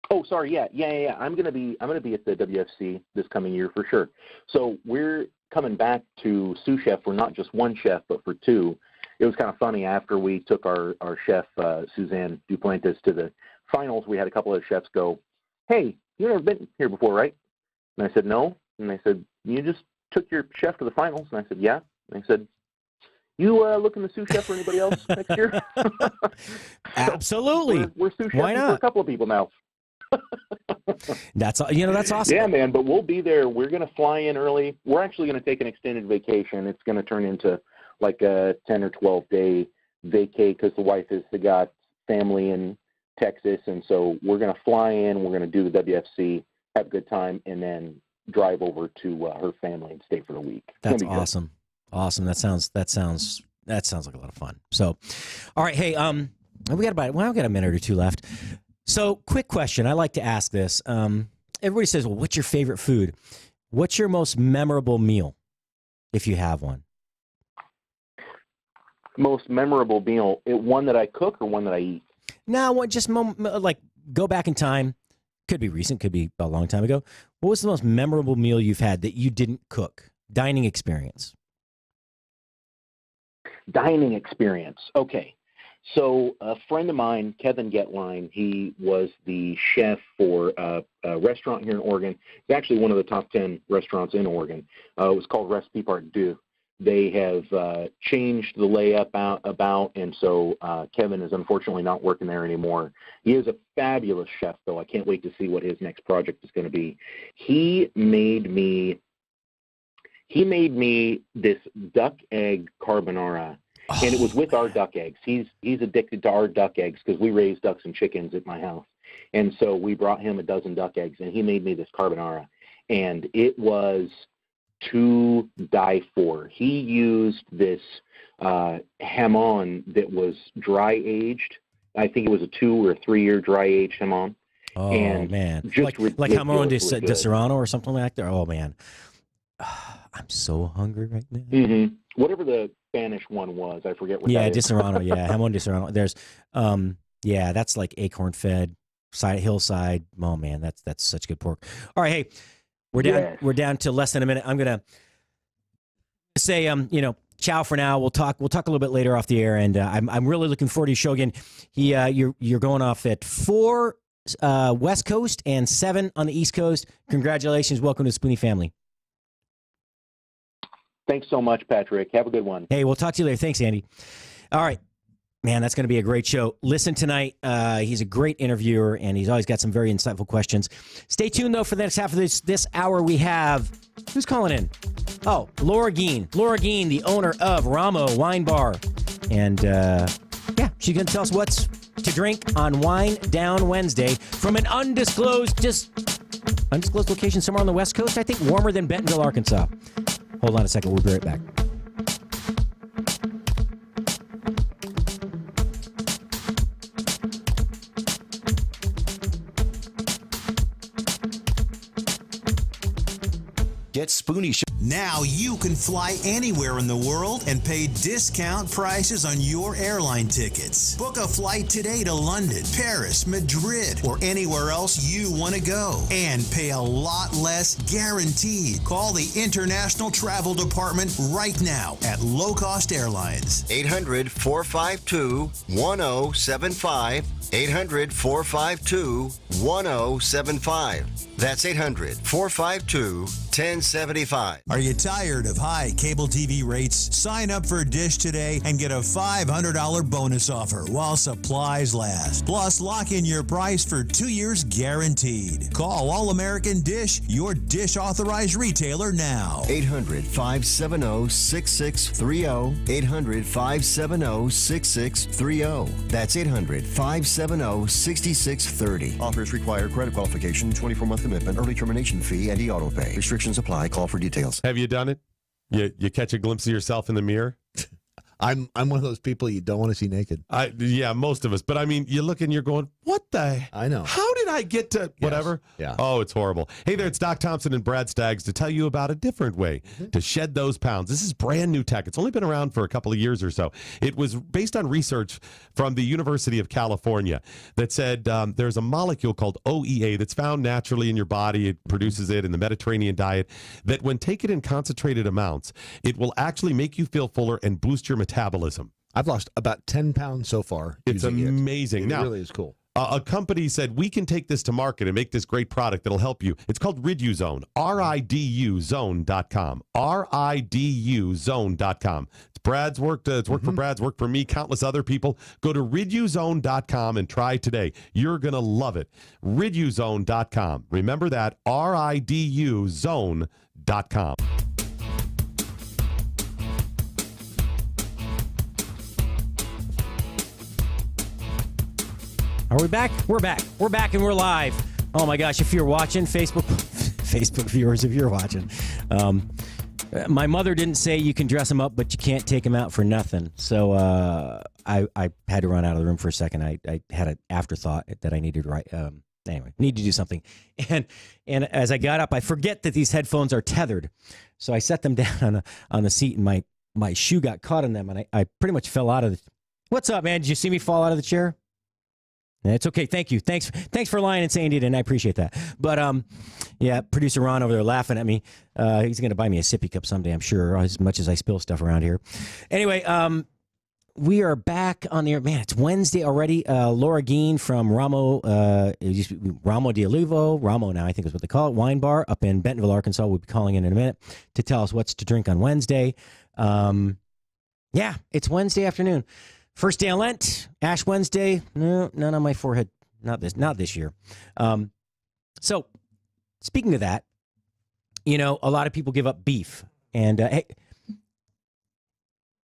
Oh, sorry. Yeah. I'm gonna be at the WFC this coming year for sure. So we're coming back to sous chef for not just one chef, but for 2. It was kind of funny after we took our chef Suzanne Duplantis to the finals. We had a couple of chefs go, "Hey, you've never been here before, right?" And I said, "No." And they said, "You just took your chef to the finals?" And I said, "Yeah." And they said, "You looking to sous chef for anybody else next year?" Absolutely. We're sous chef Why not? for a couple of people now. That's awesome. Yeah, man. But we'll be there. We're going to fly in early. We're actually going to take an extended vacation. It's going to turn into like a 10 or 12-day vacay because the wife has got family in Texas, and so we're going to fly in. We're going to do the WFC, have a good time, and then drive over to her family and stay for a week. That's awesome. Good. Awesome. That sounds like a lot of fun. So, all right. Hey, we got a minute or 2 left. So, quick question. I like to ask this. Everybody says, well, what's your favorite food? What's your most memorable meal, if you have one? Most memorable meal, one that I cook or one that I eat? No, just like go back in time. Could be recent, could be a long time ago. What was the most memorable meal you've had that you didn't cook? Dining experience. Dining experience. Okay. So a friend of mine, Kevin Getline, he was the chef for a restaurant here in Oregon. It's actually one of the top 10 restaurants in Oregon. It was called Recipe Part Deux. they have changed the layup about, and so Kevin is unfortunately not working there anymore. He is a fabulous chef, though. I can't wait to see what his next project is going to be. He made me this duck egg carbonara, and it was with our duck eggs. He's addicted to our duck eggs because we raise ducks and chickens at my house, and so we brought him a dozen duck eggs, and he made me this carbonara, and it was to die for. He used this hamon that was dry aged. I think it was a 2 or 3 year dry aged hamon. Oh, and man. just Like hamon de ridiculously Serrano or something like that? Oh, man. I'm so hungry right now. Mm-hmm. Whatever the Spanish one was, I forget what that De is. Serrano, yeah. Hamon de Serrano. There's, that's like acorn fed, hillside. Oh, man, that's such good pork. All right, hey, we're down to less than a minute. I'm going to say, ciao for now. We'll talk a little bit later off the air, and I'm really looking forward to your show again. You're going off at 4 West Coast and 7 on the East Coast. Congratulations. Welcome to the Spoony family. Thanks so much, Patrick. Have a good one. Hey, we'll talk to you later. Thanks, Andy. All right. Man, that's going to be a great show. Listen tonight. He's a great interviewer, and he's always got some very insightful questions. Stay tuned, though, for the next half of this hour. We have... Who's calling in? Oh, Laura Geen. Laura Geen, the owner of Ramo Wine Bar. And, she's going to tell us what's to drink on Wine Down Wednesday from an undisclosed location somewhere on the West Coast, I think, warmer than Bentonville, Arkansas. Hold on a second. We'll be right back. Get Spoony. Now you can fly anywhere in the world and pay discount prices on your airline tickets. Book a flight today to London, Paris, Madrid, or anywhere else you want to go and pay a lot less guaranteed. Call the International Travel Department right now at Low Cost Airlines. 800-452-1075. 800-452-1075. That's 800-452-1075. Are you tired of high cable TV rates? Sign up for Dish today and get a $500 bonus offer while supplies last. Plus, lock in your price for 2 years guaranteed. Call All American Dish, your Dish authorized retailer now. 800-570-6630. 800-570-6630. That's 800-570-6630. Offers require credit qualification, 24-month commitment, early termination fee, and e-auto pay. Restrictions apply. Call for details. Have you done it? You catch a glimpse of yourself in the mirror? I'm one of those people you don't want to see naked. Yeah, most of us. But I mean, you look and you're going, what the? I know. How did I get to whatever? Yes. Yeah. Oh, it's horrible. Hey there, it's Doc Thompson and Brad Staggs to tell you about a different way to shed those pounds. This is brand new tech. It's only been around for a couple of years or so. It was based on research from the University of California that said there's a molecule called OEA that's found naturally in your body. It produces it in the Mediterranean diet, that when taken in concentrated amounts, it will actually make you feel fuller and boost your metabolism. I've lost about 10 pounds so far. It's amazing. It really is cool. A company said, we can take this to market and make this great product that'll help you. It's called RiduZone, RIDUZone.com, RIDUZone.com. It's Brad's worked. It's worked for Brad's, worked for me, countless other people. Go to RiduZone.com and try today. You're going to love it. RiduZone.com. Remember that, RIDUZone.com. Are we back? We're back. We're back and we're live. Oh my gosh, if you're watching, Facebook viewers, if you're watching. My mother didn't say you can dress them up, but you can't take them out for nothing. So I had to run out of the room for a second. I had an afterthought that I needed to write. Anyway, need to do something. And as I got up, I forget that these headphones are tethered. So I set them down on the seat, and my shoe got caught in them, and I pretty much fell out of the... What's up, man? Did you see me fall out of the chair? It's okay. Thank you. Thanks for lying and saying it, and I appreciate that. But, producer Ron over there laughing at me. He's going to buy me a sippy cup someday, I'm sure, as much as I spill stuff around here. Anyway, we are back on the air. Man, it's Wednesday already. Laura Geen from Ramo, it used to be Ramo de Olivo, Ramo now I think is what they call it, wine bar up in Bentonville, Arkansas. We'll be calling in a minute to tell us what's to drink on Wednesday. Yeah, it's Wednesday afternoon. First day of Lent, Ash Wednesday. No, none on my forehead. Not this year. So, speaking of that, you know, a lot of people give up beef. And,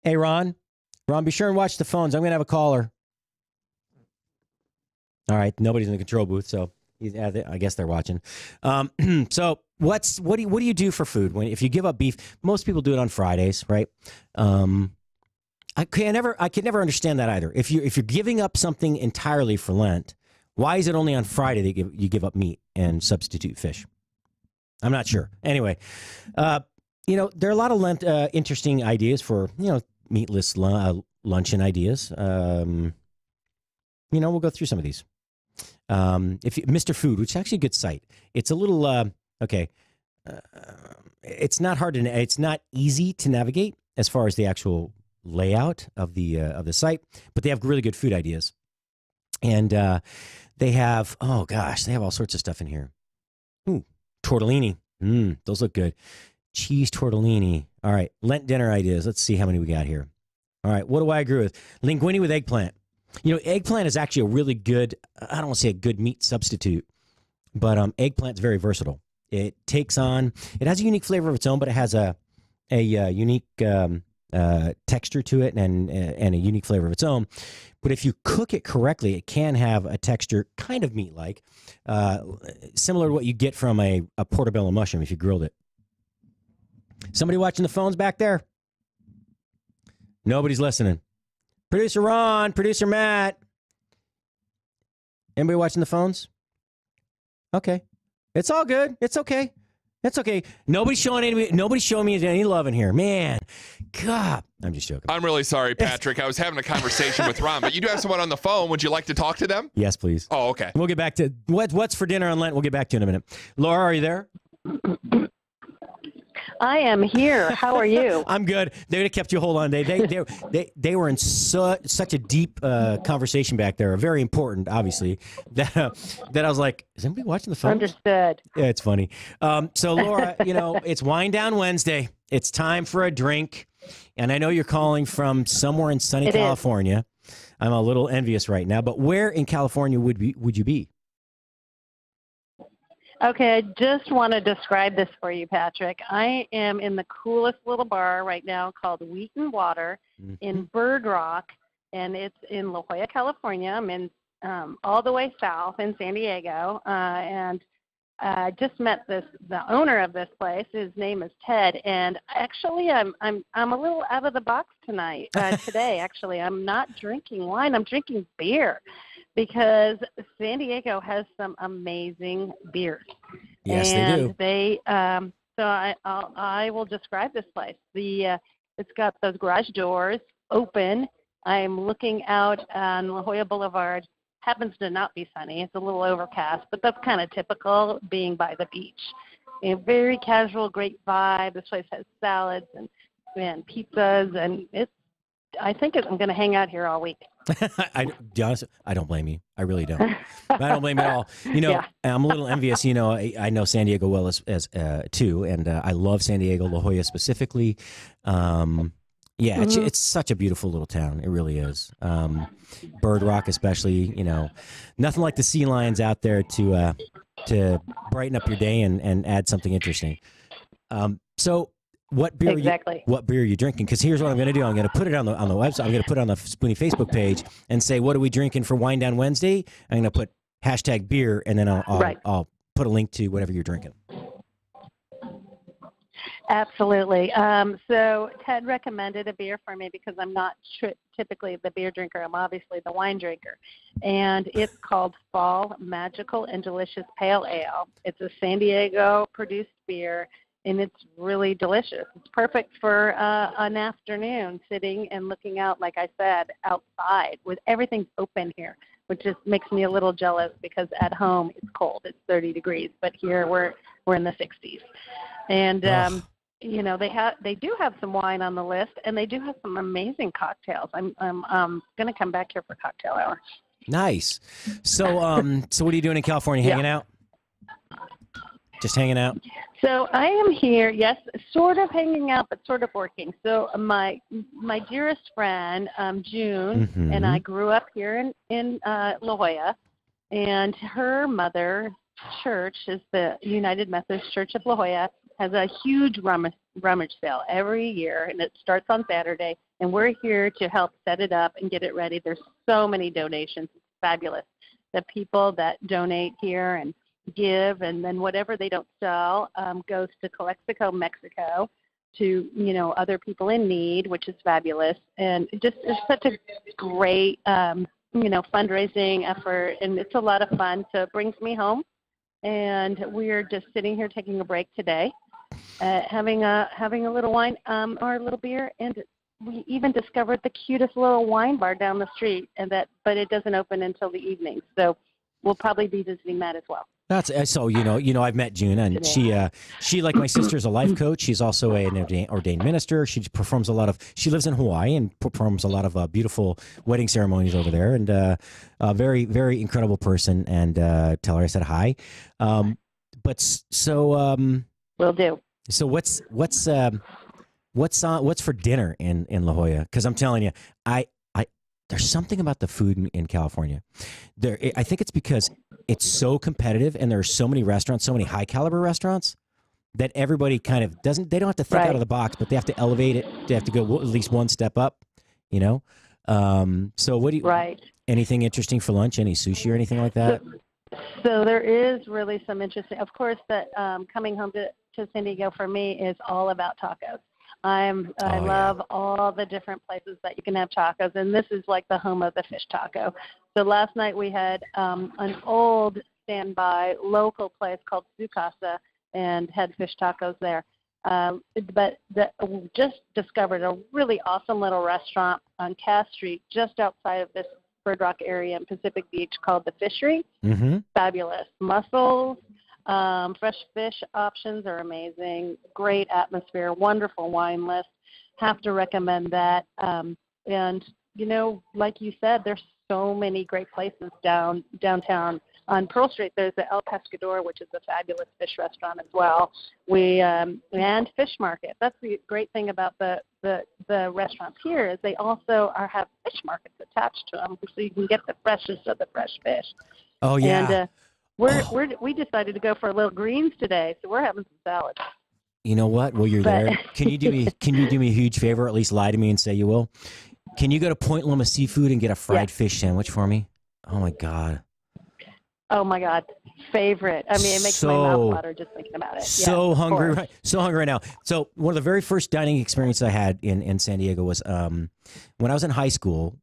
hey, Ron, be sure and watch the phones. I'm going to have a caller. All right, nobody's in the control booth, so I guess they're watching. So, what do you do for food if you give up beef? Most people do it on Fridays, right? I could never understand that either. If you're giving up something entirely for Lent, why is it only on Friday that you give up meat and substitute fish? I'm not sure. Anyway, you know, there are a lot of Lent interesting ideas for, you know, meatless luncheon ideas. You know, we'll go through some of these. Mr. Food, which is actually a good site. It's a little okay. It's not hard to. It's not easy to navigate as far as the actual layout of the site, but they have really good food ideas, and they have they have all sorts of stuff in here. Ooh, tortellini, those look good. Cheese tortellini. All right, Lent dinner ideas. Let's see how many we got here. All right, what do I agree with? Linguine with eggplant. You know, eggplant is actually a really good. I don't want to say a good meat substitute, but eggplant's very versatile. It takes on. It has a unique flavor of its own, but it has a unique texture to it and a unique flavor of its own. But if you cook it correctly, it can have a texture kind of meat-like, similar to what you get from a portobello mushroom if you grilled it. Somebody watching the phones back there? Nobody's listening. Producer Ron, Producer Matt. Anybody watching the phones? Okay. It's all good. It's okay. That's okay. Nobody's showing me any love in here. Man, God. I'm just joking. I'm really sorry, Patrick. I was having a conversation with Ron, but you do have someone on the phone. Would you like to talk to them? Yes, please. Oh, okay. We'll get back to what's for dinner on Lent. We'll get back to you in a minute. Laura, are you there? I am here. How are you? I'm good. They would have kept you hold on. They were in such a deep conversation back there, very important, obviously, that I was like, is anybody watching the phone? Understood. Yeah, it's funny. So Laura, you know, it's Wind Down Wednesday. It's time for a drink, and I know you're calling from somewhere in sunny California. I'm a little envious right now, but where in California would you be? Okay, I just want to describe this for you, Patrick. I am in the coolest little bar right now called Wheat and Water in Bird Rock, and it's in La Jolla, California. I'm in all the way south in San Diego, and I just met the owner of this place. His name is Ted, and actually, I'm a little out of the box tonight. Today, actually, I'm not drinking wine. I'm drinking beer. Because San Diego has some amazing beers. Yes, and they do. I will describe this place. It's got those garage doors open. I'm looking out on La Jolla Boulevard. Happens to not be sunny. It's a little overcast, but that's kind of typical being by the beach. Very casual, great vibe. This place has salads and pizzas, and I think I'm going to hang out here all week. To be honest, I don't blame you. I really don't. I don't blame you at all. You know, I'm a little envious. You know, I know San Diego well as too, and I love San Diego, La Jolla specifically. It's such a beautiful little town. It really is. Bird Rock, especially. You know, nothing like the sea lions out there to brighten up your day and add something interesting. So. What beer? What beer are you drinking? Because here's what I'm going to do. I'm going to put it on the website. I'm going to put it on the Spoony Facebook page and say, "What are we drinking for Wind Down Wednesday?" I'm going to put #beer, and then I'll put a link to whatever you're drinking. Absolutely. So Ted recommended a beer for me because I'm not typically the beer drinker. I'm obviously the wine drinker, and it's called Fall Magical and Delicious Pale Ale. It's a San Diego produced beer. And it's really delicious. It's perfect for an afternoon sitting and looking out, like I said, outside with everything's open here, which just makes me a little jealous because at home it's cold. It's 30 degrees, but here we're in the 60s. And they do have some wine on the list, and they do have some amazing cocktails. I'm going to come back here for cocktail hour. Nice. So what are you doing in California? Hanging out? Just hanging out? So I am here, yes, sort of hanging out, but sort of working. So my dearest friend, June, and I grew up here in La Jolla, and her mother church is the United Methodist Church of La Jolla, has a huge rummage sale every year, and it starts on Saturday, and we're here to help set it up and get it ready. There's so many donations. It's fabulous. The people that donate here and give, and then whatever they don't sell goes to Calexico, Mexico, to other people in need, which is fabulous. And it's such a great fundraising effort, and it's a lot of fun. So it brings me home, and we're just sitting here taking a break today, having a little wine or a little beer, and we even discovered the cutest little wine bar down the street, but it doesn't open until the evening. So we'll probably be visiting that as well. That's so I've met June, and she like my sister is a life coach. She's also an ordained minister. She performs she lives in Hawaii and performs a lot of beautiful wedding ceremonies over there, and a very, very incredible person. And tell her I said hi. Will do. So what's for dinner in La Jolla? Because I'm telling you, there's something about the food in California. I think it's because it's so competitive, and there are so many restaurants, so many high caliber restaurants, that everybody kind of they don't have to think out of the box, but they have to elevate it. They have to go at least one step up, So what do you, anything interesting for lunch? Any sushi or anything like that? So there is really some interesting, of course, that coming home to San Diego for me is all about tacos. I love all the different places that you can have tacos, and this is like the home of the fish taco. So last night we had an old standby local place called Su Casa and had fish tacos there. But just discovered a really awesome little restaurant on Cass Street just outside of this Bird Rock area in Pacific Beach called The Fishery. Fabulous. Mussels. Fresh fish options are amazing. Great atmosphere, wonderful wine list. Have to recommend that. And, like you said, there's so many great places downtown. On Pearl Street, there's the El Pescador, which is a fabulous fish restaurant as well. And Fish Market. That's the great thing about the restaurants here is they also have fish markets attached to them, so you can get the freshest of the fresh fish. Oh, yeah. And we decided to go for a little greens today, so we're having some salad. You know what? Well, you're there. Can you do me a huge favor? At least lie to me and say you will. Can you go to Point Loma Seafood and get a fried fish sandwich for me? Oh my God. Oh my God, favorite. I mean, it makes my mouth water just thinking about it. So hungry right now. So one of the very first dining experiences I had in San Diego was when I was in high school.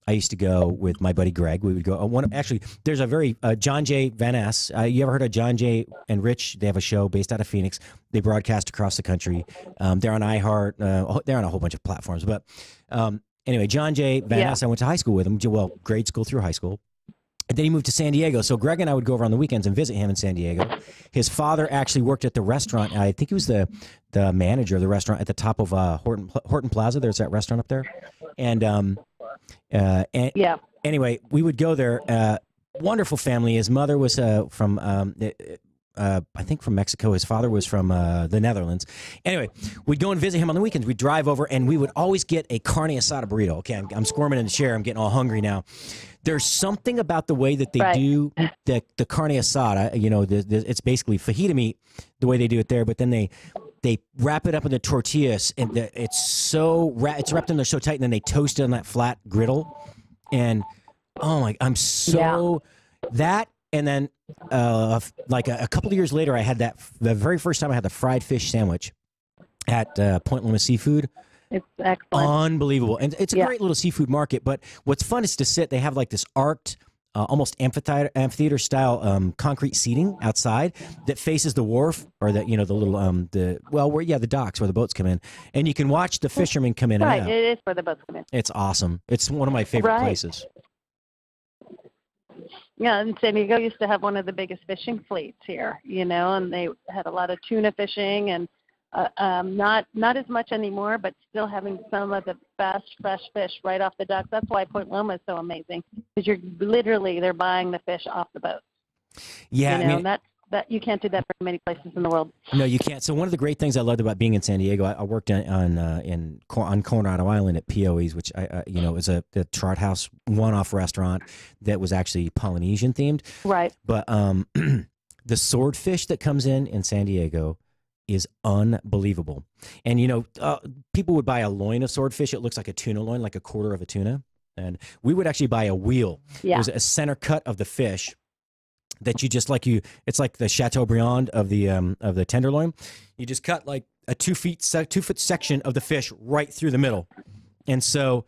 I used to go with my buddy Greg. We would go. Actually, there's a very John J. Van Ness. You ever heard of John J. and Rich? They have a show based out of Phoenix. They broadcast across the country. They're on iHeart. They're on a whole bunch of platforms. But anyway, John J. Van Ness. I went to high school with him. Well, grade school through high school. And then he moved to San Diego. So Greg and I would go over on the weekends and visit him in San Diego. His father actually worked at the restaurant. I think he was the manager of the restaurant at the top of Horton Plaza. There's that restaurant up there. And anyway, we would go there. Wonderful family. His mother was from I think from Mexico. His father was from the Netherlands. Anyway, we'd go and visit him on the weekends. We'd drive over, and we would always get a carne asada burrito. Okay, I'm squirming in the chair. I'm getting all hungry now. There's something about the way that they do the carne asada. It's basically fajita meat, the way they do it there. But then they wrap it up in the tortillas, and it's wrapped in there so tight, and then they toast it on that flat griddle. And that. And then, like a couple of years later, I had the very first time I had the fried fish sandwich at Point Loma Seafood. It's excellent. Unbelievable. And it's a great little seafood market. But what's fun is to sit. They have like this arced, almost amphitheater style concrete seating outside that faces the wharf or the little the docks where the boats come in, and you can watch the fishermen come in and out. It is where the boats come in. It's awesome. It's one of my favorite places. Yeah, and San Diego used to have one of the biggest fishing fleets here, and they had a lot of tuna fishing, and Not as much anymore, but still having some of the best fresh fish right off the dock. That's why Point Loma is so amazing, because they're buying the fish off the boat. Yeah, I mean, that you can't do that very many places in the world. No, you can't. So one of the great things I loved about being in San Diego, I worked on Coronado Island at POE's, which was the Trout House one-off restaurant that was actually Polynesian themed. Right. But the swordfish that comes in San Diego is unbelievable. And people would buy a loin of swordfish. It looks like a tuna loin, like a quarter of a tuna. And we would actually buy a wheel. Yeah. It was a center cut of the fish that it's like the Chateaubriand of the tenderloin. You just cut like a 2 foot section of the fish right through the middle. And so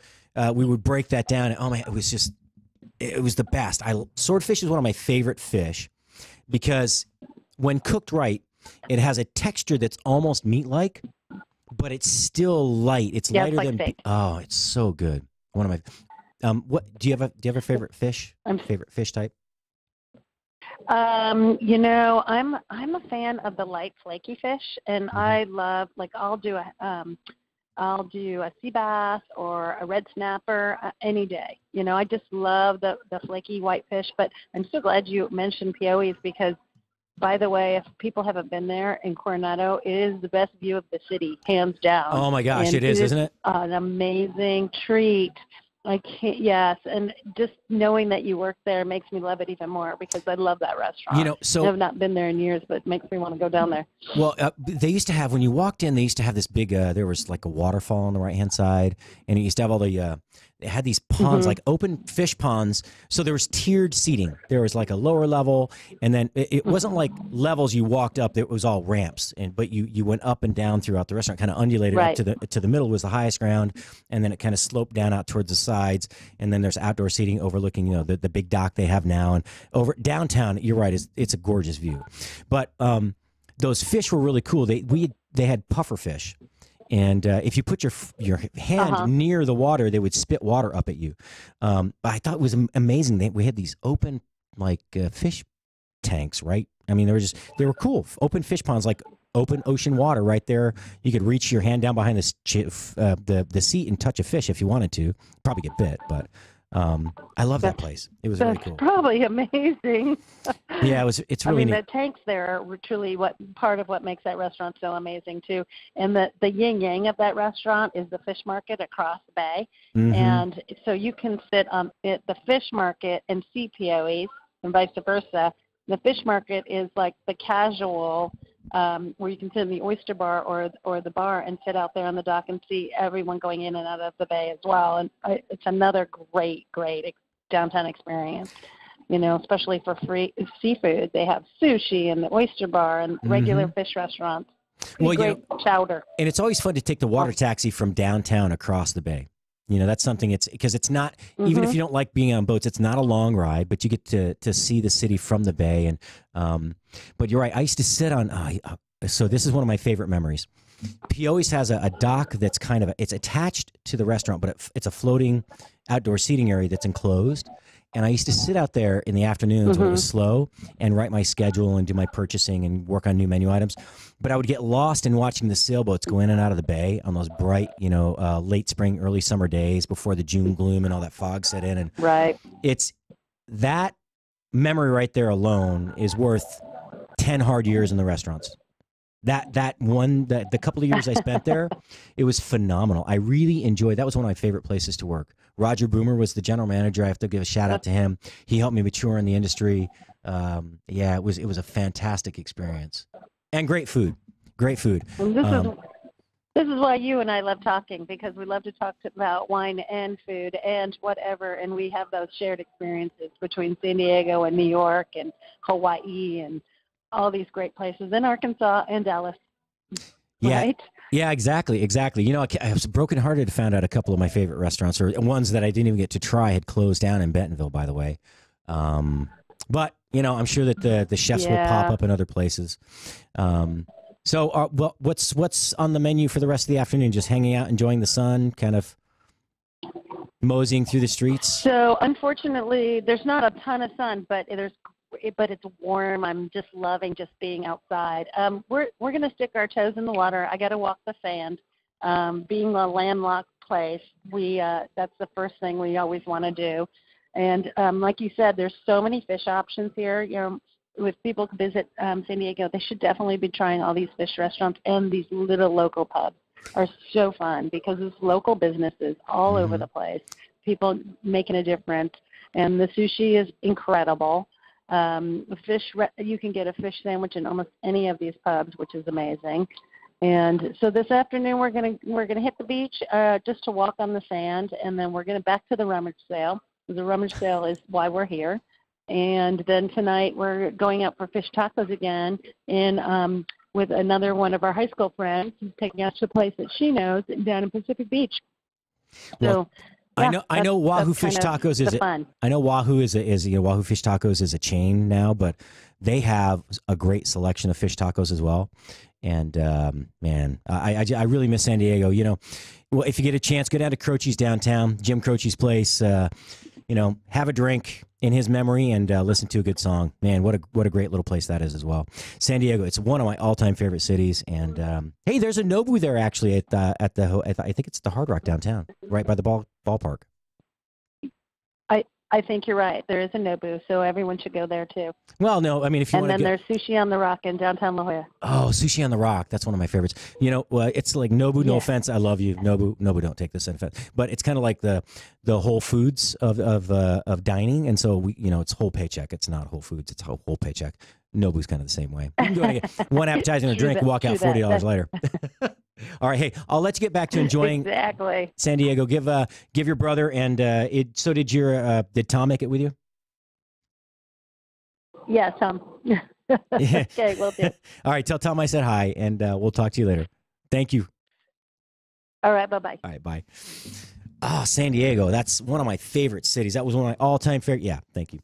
we would break that down. And, oh man, it was the best. Swordfish is one of my favorite fish because when cooked right, it has a texture that's almost meat-like, but it's still light. It's lighter than steak. Oh, it's so good. One of my what do you have a favorite fish? Favorite fish type? I'm a fan of the light flaky fish, and I love, like, I'll do a sea bass or a red snapper any day. I just love the flaky white fish. But I'm so glad you mentioned POE's, because, by the way, if people haven't been there in Coronado, it is the best view of the city, hands down. Oh my gosh, and it is, isn't it? An amazing treat. Yes, and just knowing that you work there makes me love it even more, because I love that restaurant. I've not been there in years, but it makes me want to go down there. Well, they used to have, when you walked in, they used to have this big, there was like a waterfall on the right-hand side, and it used to have all the, they had these ponds, like open fish ponds. So there was tiered seating. There was like a lower level, and then it wasn't like levels you walked up. It was all ramps, but you went up and down throughout the restaurant, kind of undulated right. up to the middle was the highest ground, and then it kind of sloped down out towards the sides, and then there's outdoor seating overlooking the big dock they have now, and over downtown. You're right, it's a gorgeous view, but those fish were really cool. They had puffer fish. And if you put your hand near the water, they would spit water up at you. I thought it was amazing. We had these open fish tanks, right? I mean, they were cool. Open fish ponds, like open ocean water right there. You could reach your hand down behind the seat and touch a fish if you wanted to. Probably get bit, but I love that place. It was very cool. Probably amazing. Yeah, it's really neat. The tanks there were truly part of what makes that restaurant so amazing too. And the yin yang of that restaurant is the fish market across the bay. Mm-hmm. And so you can sit on the fish market and see POE's and vice versa. The fish market is like the casual, where you can sit in the oyster bar or the bar and sit out there on the dock and see everyone going in and out of the bay as well. And it's another great downtown experience, especially for free seafood. They have sushi and the oyster bar and regular fish restaurants. Great chowder. And it's always fun to take the water taxi from downtown across the bay. That's something, because it's not, even if you don't like being on boats, it's not a long ride, but you get to see the city from the bay. And but you're right, I used to sit on, so this is one of my favorite memories. He always has a dock that's it's attached to the restaurant, but it's a floating outdoor seating area that's enclosed. And I used to sit out there in the afternoons when it was slow and write my schedule and do my purchasing and work on new menu items. But I would get lost in watching the sailboats go in and out of the bay on those bright, late spring, early summer days before the June gloom and all that fog set in. And right. It's that memory right there alone is worth 10 hard years in the restaurants. The couple of years I spent there, it was phenomenal. I really enjoyed. That was one of my favorite places to work. Roger Boomer was the general manager. I have to give a shout out to him. He helped me mature in the industry. It was a fantastic experience and great food. Great food. And this is why you and I love talking, because we love to talk about wine and food and whatever, and we have those shared experiences between San Diego and New York and Hawaii and all these great places in Arkansas and Dallas. Yeah. Right? Yeah, exactly. I was brokenhearted to find out a couple of my favorite restaurants, or ones that I didn't even get to try, had closed down in Bentonville, by the way. But I'm sure that the chefs will pop up in other places. So what's on the menu for the rest of the afternoon? Just hanging out, enjoying the sun, kind of moseying through the streets? So unfortunately, there's not a ton of sun, but but it's warm. I'm just loving just being outside. We're going to stick our toes in the water. I got to walk the sand. Being a landlocked place, that's the first thing we always want to do. And like you said, there's so many fish options here. You know, if people visit San Diego, they should definitely be trying all these fish restaurants, and these little local pubs are so fun because it's local businesses all over the place, people making a difference. And the sushi is incredible. You can get a fish sandwich in almost any of these pubs, which is amazing. And so this afternoon we're gonna hit the beach just to walk on the sand, and then we're gonna back to the rummage sale. The rummage sale is why we're here. And then tonight we're going out for fish tacos again, and with another one of our high school friends who's taking us to a place that she knows down in Pacific Beach. So yeah, I know Wahoo Fish Tacos is fun. I know Wahoo is Wahoo Fish Tacos is a chain now, but they have a great selection of fish tacos as well. And man, I really miss San Diego. You know, well, if you get a chance, go down to Croce's downtown, Jim Croce's place. You know, have a drink in his memory and listen to a good song. Man, what a great little place that is as well. San Diego, it's one of my all-time favorite cities. And hey, there's a Nobu there actually at I think it's the Hard Rock downtown, right by the ballpark. I think you're right. There is a Nobu, so everyone should go there too. Well, no, I mean if you want to. And then there's Sushi on the Rock in downtown La Jolla. Oh, Sushi on the Rock, that's one of my favorites. You know, it's like Nobu. No offense, I love you, Nobu. Don't take this offense, but it's kind of like the Whole Foods of dining, and so it's whole paycheck. It's not Whole Foods. It's whole paycheck. Nobu's kind of the same way. You can go and get one appetizer and a drink, and walk out $40 later. All right, hey, I'll let you get back to enjoying San Diego. Give your brother and so did did Tom make it with you? Yeah, Tom. Okay, will do. All right, tell Tom I said hi, and we'll talk to you later. Thank you. All right, bye-bye. All right, bye. Ah, San Diego, that's one of my favorite cities. That was one of my all-time favorite. Yeah, thank you.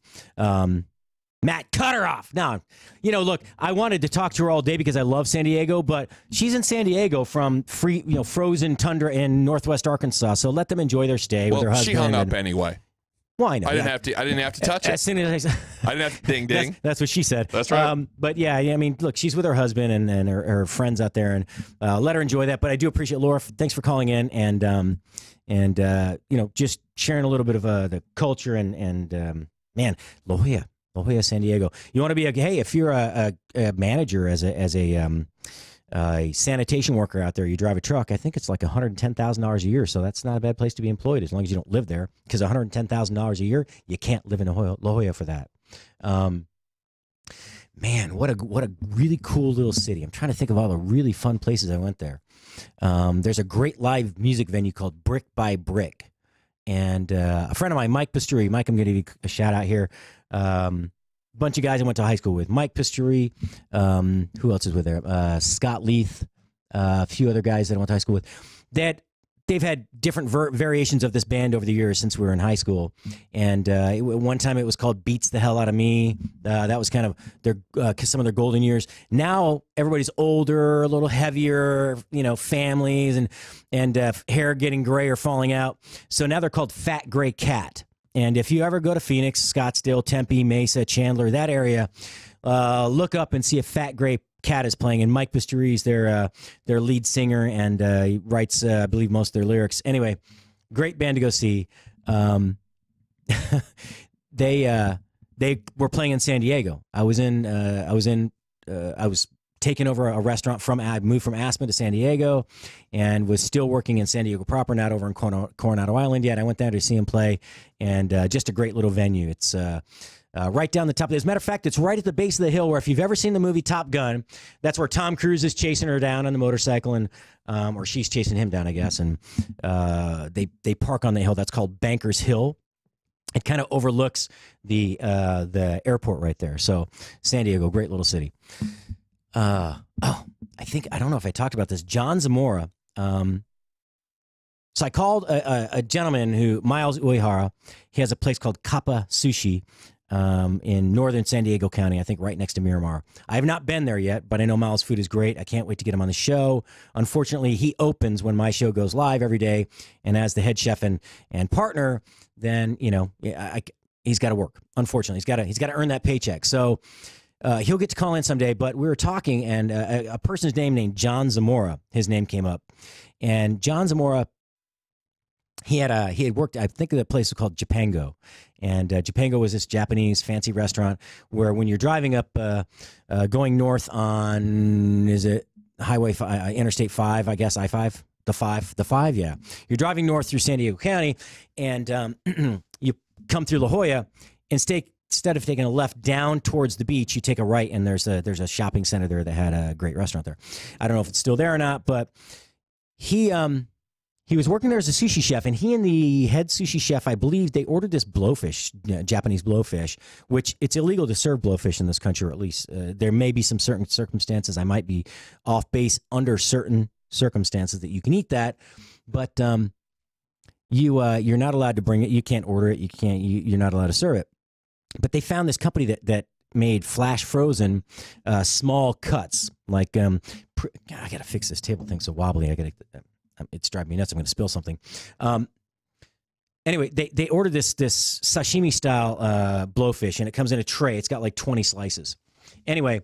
Matt, cut her off. Now, look, I wanted to talk to her all day because I love San Diego, but she's in San Diego from frozen tundra in Northwest Arkansas. So let them enjoy their stay with her husband. She hung up anyway. Why not? I didn't have to touch it. As soon as I didn't have to ding ding. That's what she said. That's right. But yeah, I mean, look, she's with her husband and her friends out there, and let her enjoy that. But I do appreciate Laura. Thanks for calling in and just sharing a little bit of the culture and man, La Jolla, San Diego. You want to be if you're a manager as a sanitation worker out there, you drive a truck, I think it's like $110,000 a year. So that's not a bad place to be employed as long as you don't live there, because $110,000 a year, you can't live in La Jolla for that. Man, what a really cool little city. I'm trying to think of all the really fun places I went there. There's a great live music venue called Brick by Brick. And a friend of mine, Mike Pasturi. Mike, I'm going to give you a shout out here. Bunch of guys I went to high school with. Mike Pasturi. Who else is with there? Scott Leith. A few other guys that I went to high school with. They've had different variations of this band over the years since we were in high school. And one time it was called Beats the Hell Out of Me. That was kind of some of their golden years. Now everybody's older, a little heavier, families and hair getting gray or falling out. So now they're called Fat Gray Cat. And if you ever go to Phoenix, Scottsdale, Tempe, Mesa, Chandler, that area, look up and see if Fat Gray Cat is playing. And Mike Pasturi is their lead singer, and he writes, I believe, most of their lyrics. Anyway, great band to go see. They were playing in San Diego. I was taking over a restaurant I moved from Aspen to San Diego and was still working in San Diego proper, not over in Coronado Island yet. I went down to see him play, and just a great little venue. It's right down the top. As a matter of fact, it's right at the base of the hill where, if you've ever seen the movie Top Gun, that's where Tom Cruise is chasing her down on the motorcycle, and or she's chasing him down, I guess. And they park on the hill. That's called Bankers Hill. It kind of overlooks the airport right there. So San Diego, great little city. I don't know if I talked about this. John Zamora. So I called a gentleman Miles Uehara. He has a place called Kappa Sushi in northern San Diego County, I think right next to Miramar. I have not been there yet, but I know Miles' food is great. I can't wait to get him on the show. Unfortunately, he opens when my show goes live every day, and as the head chef and partner, then he's got to work. Unfortunately, he's got to earn that paycheck. So he'll get to call in someday. But we were talking, and a person's name named John Zamora, his name came up, and John Zamora, he had worked, I think, at a place called Japango, and Japango was this Japanese fancy restaurant where when you're driving up, going north on, is it Highway 5, Interstate 5, I guess, I-5? The 5, yeah. You're driving north through San Diego County, and you come through La Jolla, instead of taking a left down towards the beach, you take a right, and there's a shopping center there that had a great restaurant there. I don't know if it's still there or not, but he was working there as a sushi chef, and he and the head sushi chef, I believe, they ordered this blowfish, Japanese blowfish, which it's illegal to serve blowfish in this country, or at least there may be some certain circumstances. I might be off base under certain circumstances that you can eat that, but you're not allowed to bring it. You can't order it. You're not allowed to serve it. But they found this company that made flash frozen small cuts. Like, God, I got to fix this table thing so wobbly. It's driving me nuts. I'm going to spill something. Anyway, they ordered this sashimi style blowfish, and it comes in a tray. It's got like 20 slices. Anyway,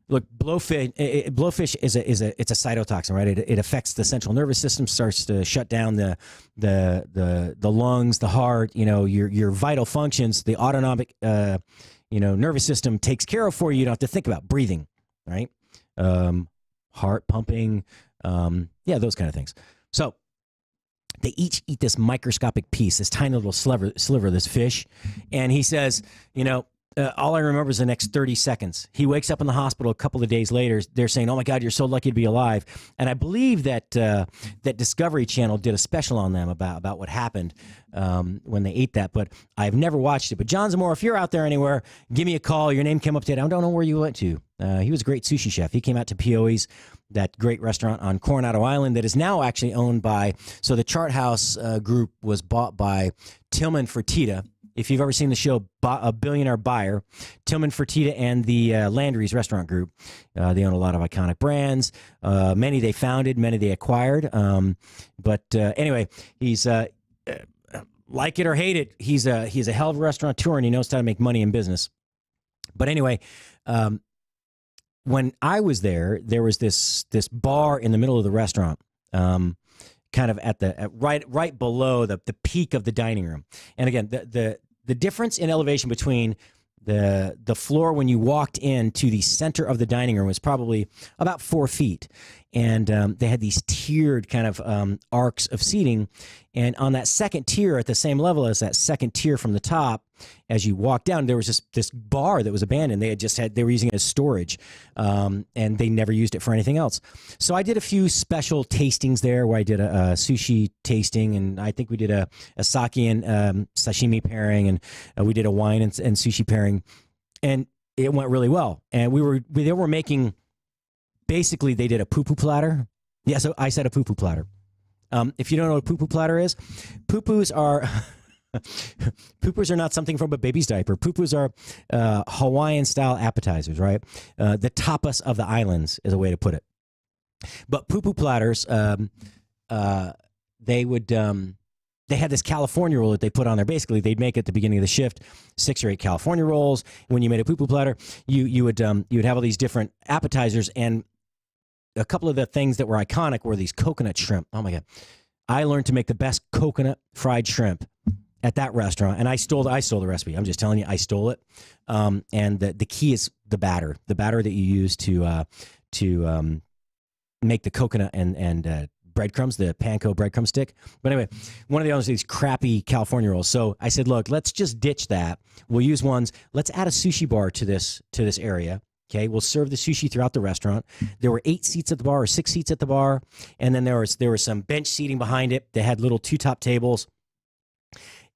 look, blowfish is a cytotoxin, right? It affects the central nervous system, starts to shut down the lungs, the heart, your vital functions. The autonomic nervous system takes care of for you. You don't have to think about breathing, right? Heart pumping, those kind of things. So they each eat this microscopic piece, this tiny little sliver of this fish, and he says, all I remember is the next 30 seconds. He wakes up in the hospital a couple of days later. They're saying, "Oh my God, you're so lucky to be alive." And I believe that that Discovery Channel did a special on them about what happened when they ate that. But I've never watched it. But John Zamora, if you're out there anywhere, give me a call. Your name came up today. I don't know where you went to. He was a great sushi chef. He came out to Pioi's, that great restaurant on Coronado Island that is now actually owned by. So the Chart House group was bought by Tillman Fertitta. If you've ever seen the show A Billionaire Buyer, Tillman Fertitta and the Landry's Restaurant Group, they own a lot of iconic brands. Many they founded, many they acquired. But anyway, he's like it or hate it, he's a hell of a restaurateur, and he knows how to make money in business. But anyway, when I was there was this bar in the middle of the restaurant. Kind of right below the peak of the dining room. And again, the difference in elevation between the floor when you walked into the center of the dining room was probably about 4 feet. And they had these tiered kind of arcs of seating. And on that second tier, at the same level as that second tier from the top, as you walk down, there was this bar that was abandoned. They were using it as storage, and they never used it for anything else. So I did a few special tastings there, where I did a sushi tasting, and I think we did a sake and sashimi pairing, and we did a wine and sushi pairing, and it went really well. And they were making, basically they did a poo-poo platter. Yeah, so I said a poo-poo platter. If you don't know what a poo-poo platter is, poo-poos are not something from a baby's diaper. Poo-poos are Hawaiian-style appetizers, right? The tapas of the islands is a way to put it. But poo-poo platters, they had this California roll that they put on there. Basically, they'd make at the beginning of the shift 6 or 8 California rolls. When you made a poo-poo platter, you would have all these different appetizers, and a couple of the things that were iconic were these coconut shrimp. Oh my God. I learned to make the best coconut fried shrimp at that restaurant, and I stole the recipe. I'm just telling you, I stole it. And the key is the batter that you use to make the coconut and breadcrumbs, the panko breadcrumb stick. But anyway, one of the owners of these crappy California rolls. So I said, look, let's just ditch that. We'll use ones. Let's add a sushi bar to this area. Okay, we'll serve the sushi throughout the restaurant. There were 8 seats at the bar, or 6 seats at the bar, and then there was some bench seating behind it. They had little 2-top tables.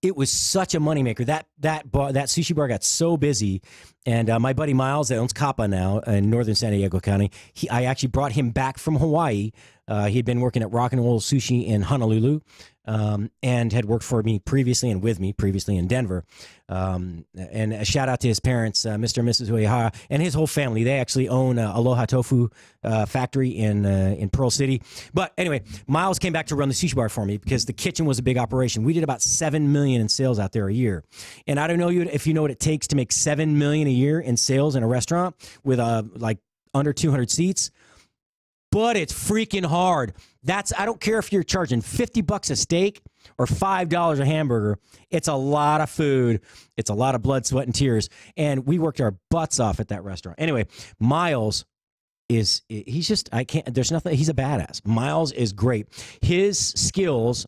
It was such a moneymaker. That sushi bar got so busy, and my buddy Miles, that owns Kappa now in northern San Diego County, I actually brought him back from Hawaii. He had been working at Rock and Roll Sushi in Honolulu, and had worked for me previously and with me previously in Denver. And a shout out to his parents, Mr. and Mrs. Uehara, and his whole family. They actually own Aloha Tofu factory in Pearl City. But anyway, Miles came back to run the sushi bar for me because the kitchen was a big operation. We did about $7 million in sales out there a year. And I don't know if you know what it takes to make $7 million a year in sales in a restaurant with like under 200 seats. But it's freaking hard. I don't care if you're charging $50 a steak or $5 a hamburger. It's a lot of food. It's a lot of blood, sweat, and tears. And we worked our butts off at that restaurant. Anyway, Miles he's a badass. Miles is great. His skills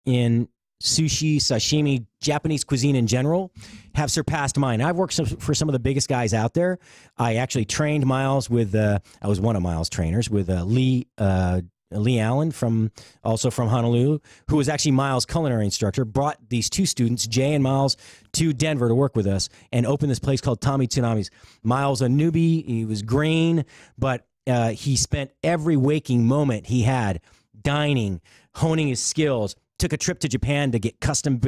in sushi, sashimi, Japanese cuisine in general have surpassed mine. I've worked for some of the biggest guys out there. I actually trained Miles with, I was one of Miles' trainers with Lee Allen also from Honolulu, who was actually Miles' culinary instructor, brought these two students, Jay and Miles, to Denver to work with us and opened this place called Tommy Tsunami's. Miles, a newbie, he was green, but he spent every waking moment he had dining, honing his skills. Took a trip to Japan to get custom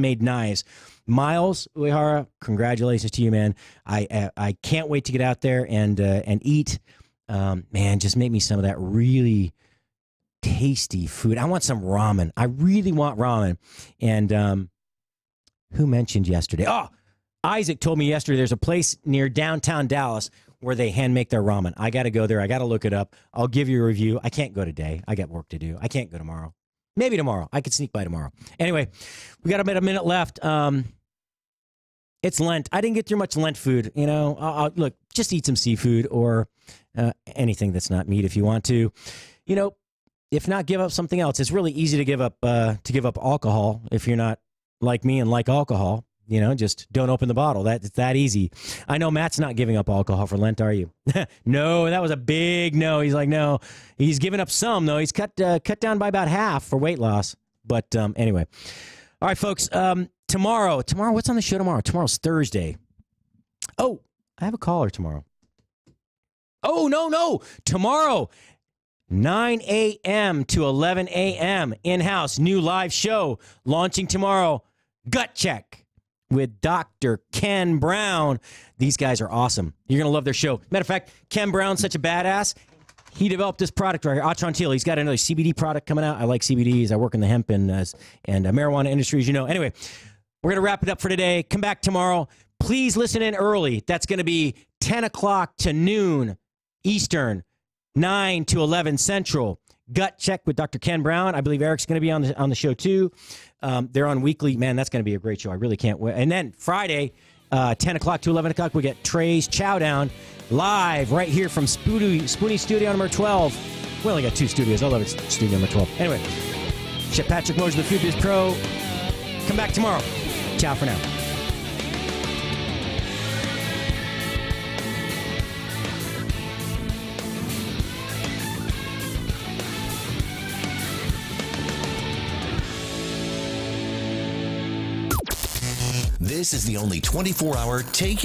made knives. Miles Uehara, congratulations to you, man. I can't wait to get out there and eat. Man, just make me some of that really tasty food. I want some ramen. I really want ramen. And who mentioned yesterday? Oh, Isaac told me yesterday there's a place near downtown Dallas where they hand make their ramen. I got to go there. I got to look it up. I'll give you a review. I can't go today. I got work to do. I can't go tomorrow. Maybe tomorrow. I could sneak by tomorrow. Anyway, we got about a minute left. It's Lent. I didn't get through much Lent food. Look, just eat some seafood or anything that's not meat if you want to. If not, give up something else. It's really easy to give up alcohol if you're not like me and like alcohol. Just don't open the bottle. It's that easy. I know Matt's not giving up alcohol for Lent, are you? No, that was a big no. He's like, no. He's given up some, though. He's cut down by about half for weight loss. But anyway. All right, folks. Tomorrow, what's on the show tomorrow? Tomorrow's Thursday. Oh, I have a caller tomorrow. Oh, no. Tomorrow, 9 a.m. to 11 a.m. in-house, new live show launching tomorrow. Gut Check with Dr. Ken Brown. These guys are awesome. You're going to love their show. Matter of fact, Ken Brown's such a badass. He developed this product right here, Atrantil. He's got another CBD product coming out. I like CBDs. I work in the hemp and marijuana industry, as you know. Anyway, we're going to wrap it up for today. Come back tomorrow. Please listen in early. That's going to be 10 o'clock to noon Eastern, 9 to 11 Central. Gut Check with Dr. Ken Brown. I believe Eric's going to be on the show too. They're on weekly. Man, that's going to be a great show. I really can't wait. And then Friday, 10 o'clock to 11 o'clock, we get Trey's Chowdown live right here from Spoony Studio number 12. We only got 2 studios. I love it. Studio number 12. Anyway, Chef Patrick Mosher, the Food Biz Pro. Come back tomorrow. Ciao for now. This is the only 24-hour take